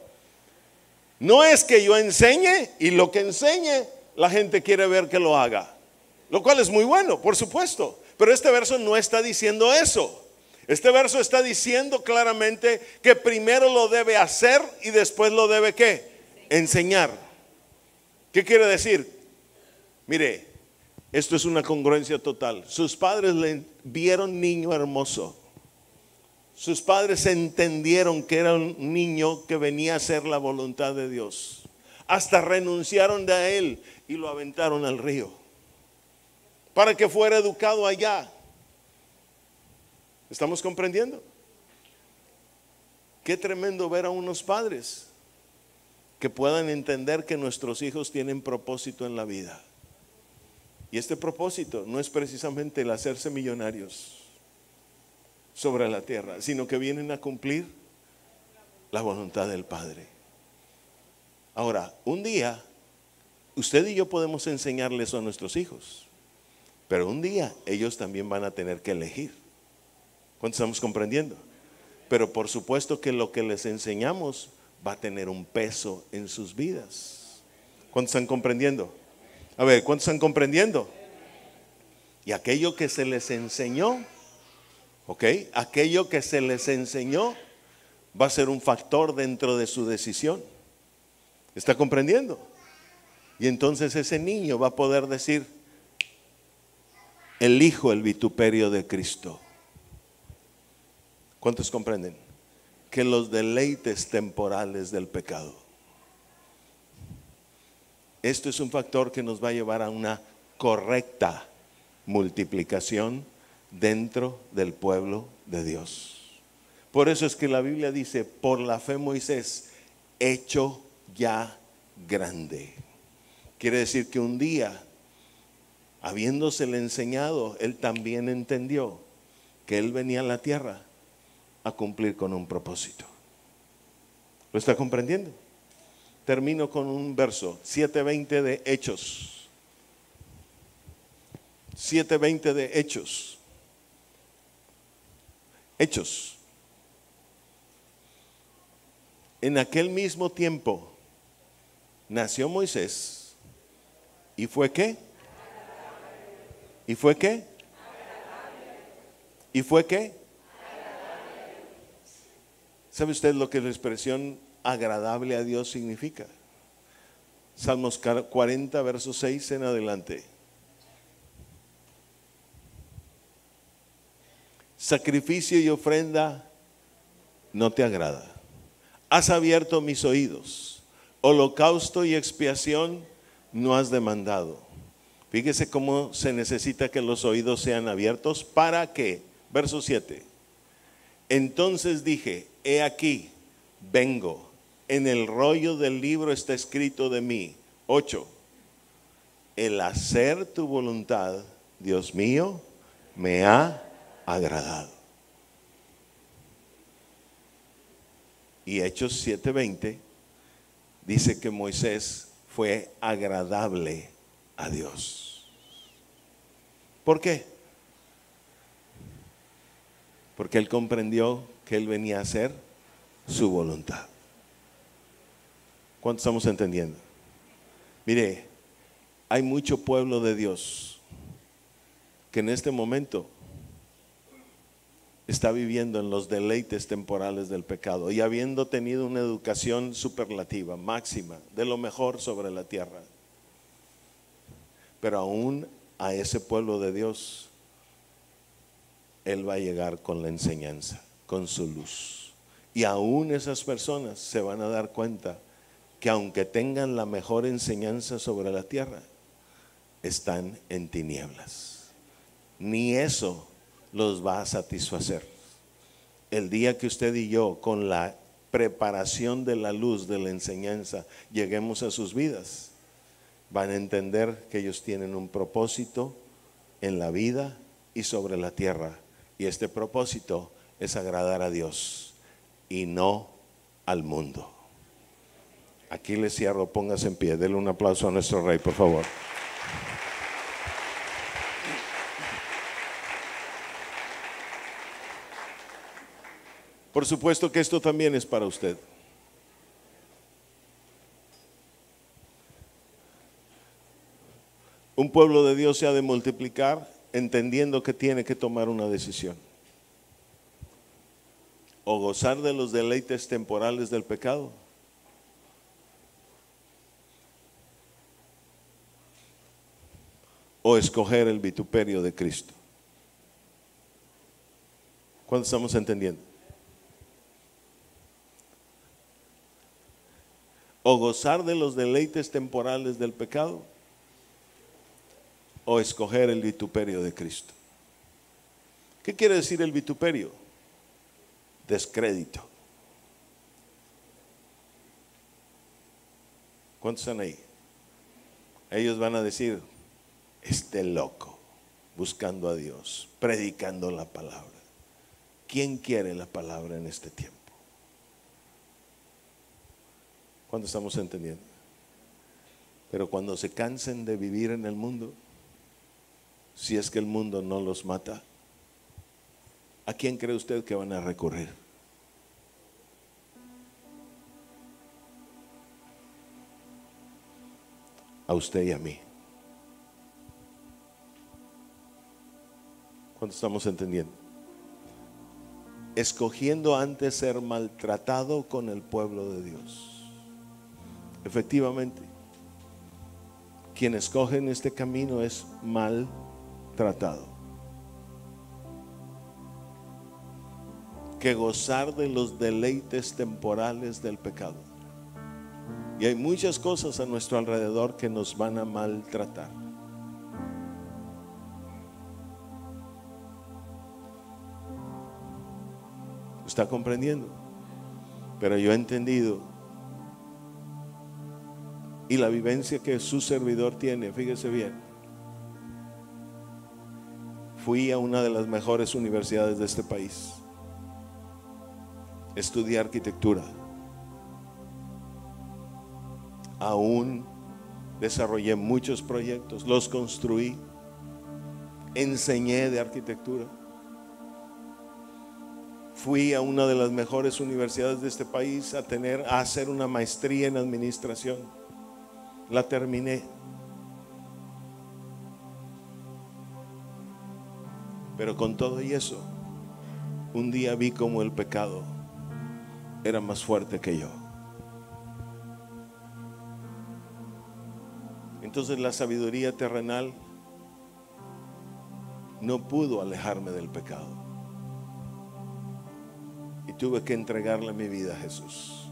No es que yo enseñe y lo que enseñe la gente quiere ver que lo haga, lo cual es muy bueno, por supuesto. Pero este verso no está diciendo eso. Este verso está diciendo claramente que primero lo debe hacer y después lo debe ¿qué? Enseñar. ¿Qué quiere decir? Mire, esto es una congruencia total. Sus padres le vieron niño hermoso. Sus padres entendieron que era un niño que venía a hacer la voluntad de Dios. Hasta renunciaron de él y lo aventaron al río para que fuera educado allá. ¿Estamos comprendiendo? Qué tremendo ver a unos padres que puedan entender que nuestros hijos tienen propósito en la vida. Y este propósito no es precisamente el hacerse millonarios sobre la tierra, sino que vienen a cumplir la voluntad del Padre. Ahora, un día, usted y yo podemos enseñarles a nuestros hijos, pero un día ellos también van a tener que elegir. ¿Cuántos estamos comprendiendo? Pero por supuesto que lo que les enseñamos va a tener un peso en sus vidas. ¿Cuántos están comprendiendo? A ver, ¿cuántos están comprendiendo? Y aquello que se les enseñó, aquello que se les enseñó va a ser un factor dentro de su decisión. ¿Está comprendiendo? Y entonces ese niño va a poder decir, elijo el vituperio de Cristo. ¿Cuántos comprenden? Que los deleites temporales del pecado. Esto es un factor que nos va a llevar a una correcta multiplicación dentro del pueblo de Dios. Por eso es que la Biblia dice, por la fe Moisés, hecho ya grande. Quiere decir que un día, habiéndosele enseñado, él también entendió que él venía a la tierra a cumplir con un propósito. ¿Lo está comprendiendo? Termino con un verso, 7:20 de Hechos. 7:20 de Hechos. Hechos. En aquel mismo tiempo nació Moisés. ¿Y fue qué? ¿Y fue qué? ¿Y fue qué? ¿Sabe usted lo que la expresión agradable a Dios significa? Salmos 40, verso 6 en adelante. Sacrificio y ofrenda no te agrada. Has abierto mis oídos. Holocausto y expiación no has demandado. Fíjese cómo se necesita que los oídos sean abiertos. ¿Para qué? Verso 7. Entonces dije, he aquí, vengo. En el rollo del libro está escrito de mí. 8. El hacer tu voluntad, Dios mío, me ha agradado. Y Hechos 7:20 dice que Moisés fue agradable a Dios. ¿Por qué? Porque él comprendió que él venía a hacer su voluntad. ¿Cuánto estamos entendiendo? Mire, hay mucho pueblo de Dios que en este momento está viviendo en los deleites temporales del pecado y habiendo tenido una educación superlativa, máxima, de lo mejor sobre la tierra. Pero aún a ese pueblo de Dios, Él va a llegar con la enseñanza, con su luz. Y aún esas personas se van a dar cuenta que aunque tengan la mejor enseñanza sobre la tierra, están en tinieblas. Ni eso los va a satisfacer. El día que usted y yo, con la preparación de la luz de la enseñanza, lleguemos a sus vidas, van a entender que ellos tienen un propósito en la vida y sobre la tierra. Y este propósito es agradar a Dios y no al mundo. Aquí le cierro, póngase en pie, denle un aplauso a nuestro Rey, por favor. Por supuesto que esto también es para usted. Un pueblo de Dios se ha de multiplicar entendiendo que tiene que tomar una decisión. O gozar de los deleites temporales del pecado, o escoger el vituperio de Cristo. ¿Cuánto estamos entendiendo? O gozar de los deleites temporales del pecado, o escoger el vituperio de Cristo. ¿Qué quiere decir el vituperio? Descrédito. ¿Cuántos están ahí? Ellos van a decir, este loco, buscando a Dios, predicando la palabra. ¿Quién quiere la palabra en este tiempo? ¿Cuánto estamos entendiendo? Pero cuando se cansen de vivir en el mundo, si es que el mundo no los mata, ¿a quién cree usted que van a recurrir? A usted y a mí. ¿Cuánto estamos entendiendo? Escogiendo antes ser maltratado con el pueblo de Dios. Efectivamente, quien escoge en este camino es maltratado. Que gozar de los deleites temporales del pecado. Y hay muchas cosas a nuestro alrededor que nos van a maltratar. ¿Está comprendiendo? Pero yo he entendido, y la vivencia que su servidor tiene, fíjese bien, fui a una de las mejores universidades de este país, estudié arquitectura, aún desarrollé muchos proyectos, los construí, enseñé de arquitectura. Fui a una de las mejores universidades de este país a hacer una maestría en administración. La terminé. Pero con todo y eso, un día vi como el pecado era más fuerte que yo. Entonces la sabiduría terrenal no pudo alejarme del pecado. Y tuve que entregarle mi vida a Jesús.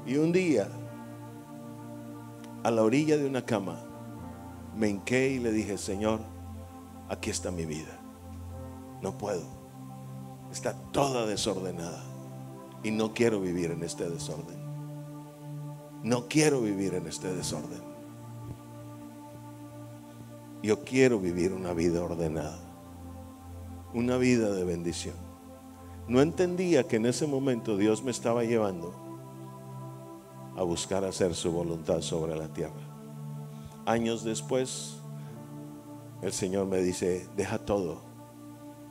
Y un día, a la orilla de una cama, me hinqué y le dije, Señor, aquí está mi vida. No puedo. Está toda desordenada. Y no quiero vivir en este desorden. No quiero vivir en este desorden. Yo quiero vivir una vida ordenada. Una vida de bendición. No entendía que en ese momento Dios me estaba llevando a buscar hacer su voluntad sobre la tierra. Años después, el Señor me dice, deja todo,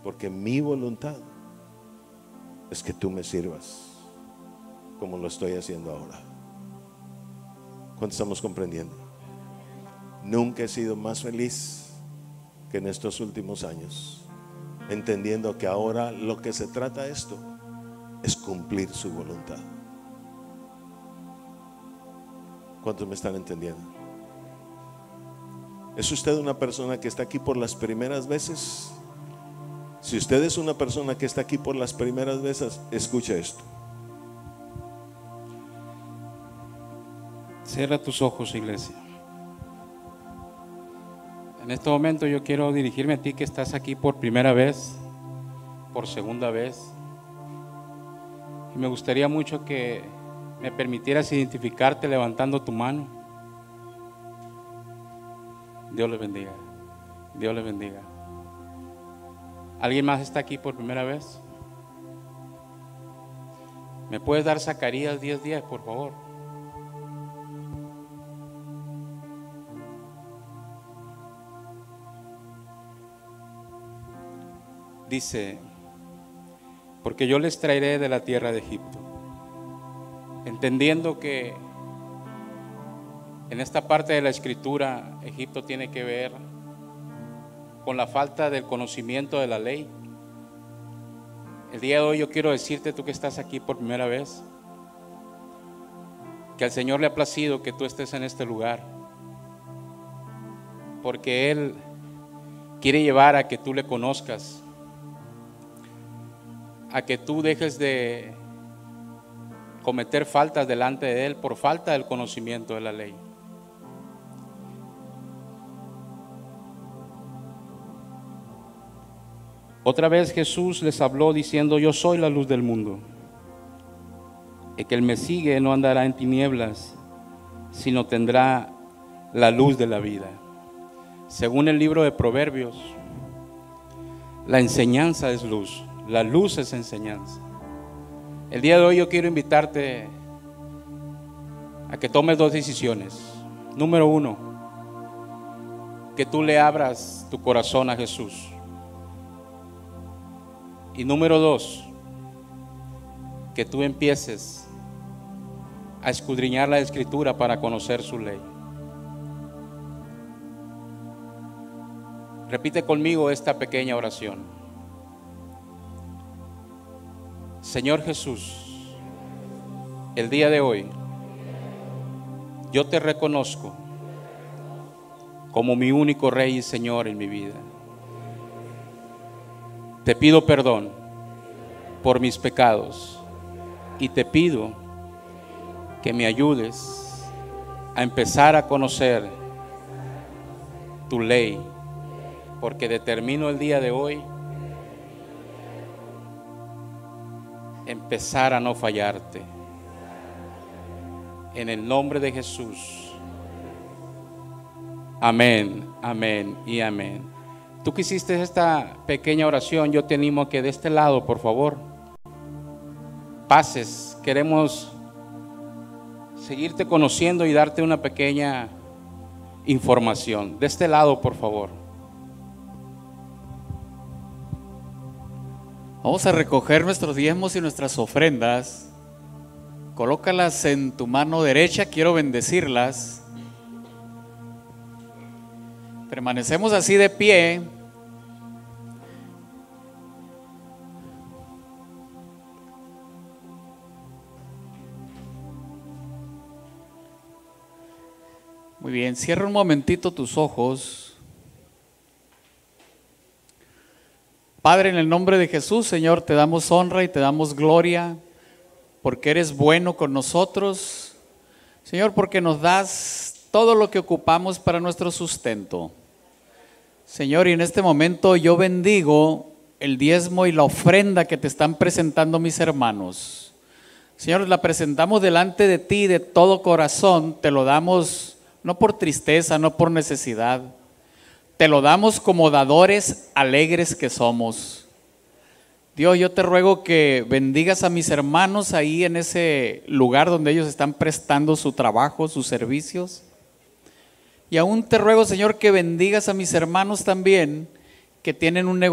porque mi voluntad es que tú me sirvas como lo estoy haciendo ahora. ¿Cuánto estamos comprendiendo? Nunca he sido más feliz que en estos últimos años, entendiendo que ahora lo que se trata esto es cumplir su voluntad. ¿Cuántos me están entendiendo? ¿Es usted una persona que está aquí por las primeras veces? Si usted es una persona que está aquí por las primeras veces, escucha esto. Cierra tus ojos, iglesia. En este momento yo quiero dirigirme a ti que estás aquí por primera vez, por segunda vez. Y me gustaría mucho que me permitieras identificarte levantando tu mano. Dios les bendiga. Dios les bendiga. ¿Alguien más está aquí por primera vez? ¿Me puedes dar Zacarías 10:10, por favor? Dice, porque yo les traeré de la tierra de Egipto. Entendiendo que en esta parte de la escritura, Egipto tiene que ver con la falta del conocimiento de la ley. El día de hoy yo quiero decirte, tú que estás aquí por primera vez, que al Señor le ha placido que tú estés en este lugar, porque Él quiere llevar a que tú le conozcas, a que tú dejes de cometer faltas delante de Él por falta del conocimiento de la ley. Otra vez Jesús les habló diciendo, yo soy la luz del mundo. El que me sigue no andará en tinieblas, sino tendrá la luz de la vida. Según el libro de Proverbios, la enseñanza es luz, la luz es enseñanza. El día de hoy yo quiero invitarte a que tomes dos decisiones. Número uno, que tú le abras tu corazón a Jesús. Y número dos, que tú empieces a escudriñar la Escritura para conocer su ley. Repite conmigo esta pequeña oración. Señor Jesús, el día de hoy yo te reconozco como mi único Rey y Señor en mi vida. Te pido perdón por mis pecados y te pido que me ayudes a empezar a conocer tu ley, porque determino el día de hoy empezar a no fallarte. En el nombre de Jesús. Amén, amén y amén. Tú que hiciste esta pequeña oración, yo te animo a que de este lado, por favor, pases. Queremos seguirte conociendo y darte una pequeña información. De este lado, por favor. Vamos a recoger nuestros diezmos y nuestras ofrendas. Colócalas en tu mano derecha, quiero bendecirlas. Permanecemos así de pie. Muy bien, cierra un momentito tus ojos. Padre, en el nombre de Jesús, Señor, te damos honra y te damos gloria porque eres bueno con nosotros. Señor, porque nos das todo lo que ocupamos para nuestro sustento. Señor, y en este momento yo bendigo el diezmo y la ofrenda que te están presentando mis hermanos. Señor, la presentamos delante de ti de todo corazón, te lo damos no por tristeza, no por necesidad, te lo damos como dadores alegres que somos. Dios, yo te ruego que bendigas a mis hermanos ahí en ese lugar donde ellos están prestando su trabajo, sus servicios. Y aún te ruego, Señor, que bendigas a mis hermanos también que tienen un negocio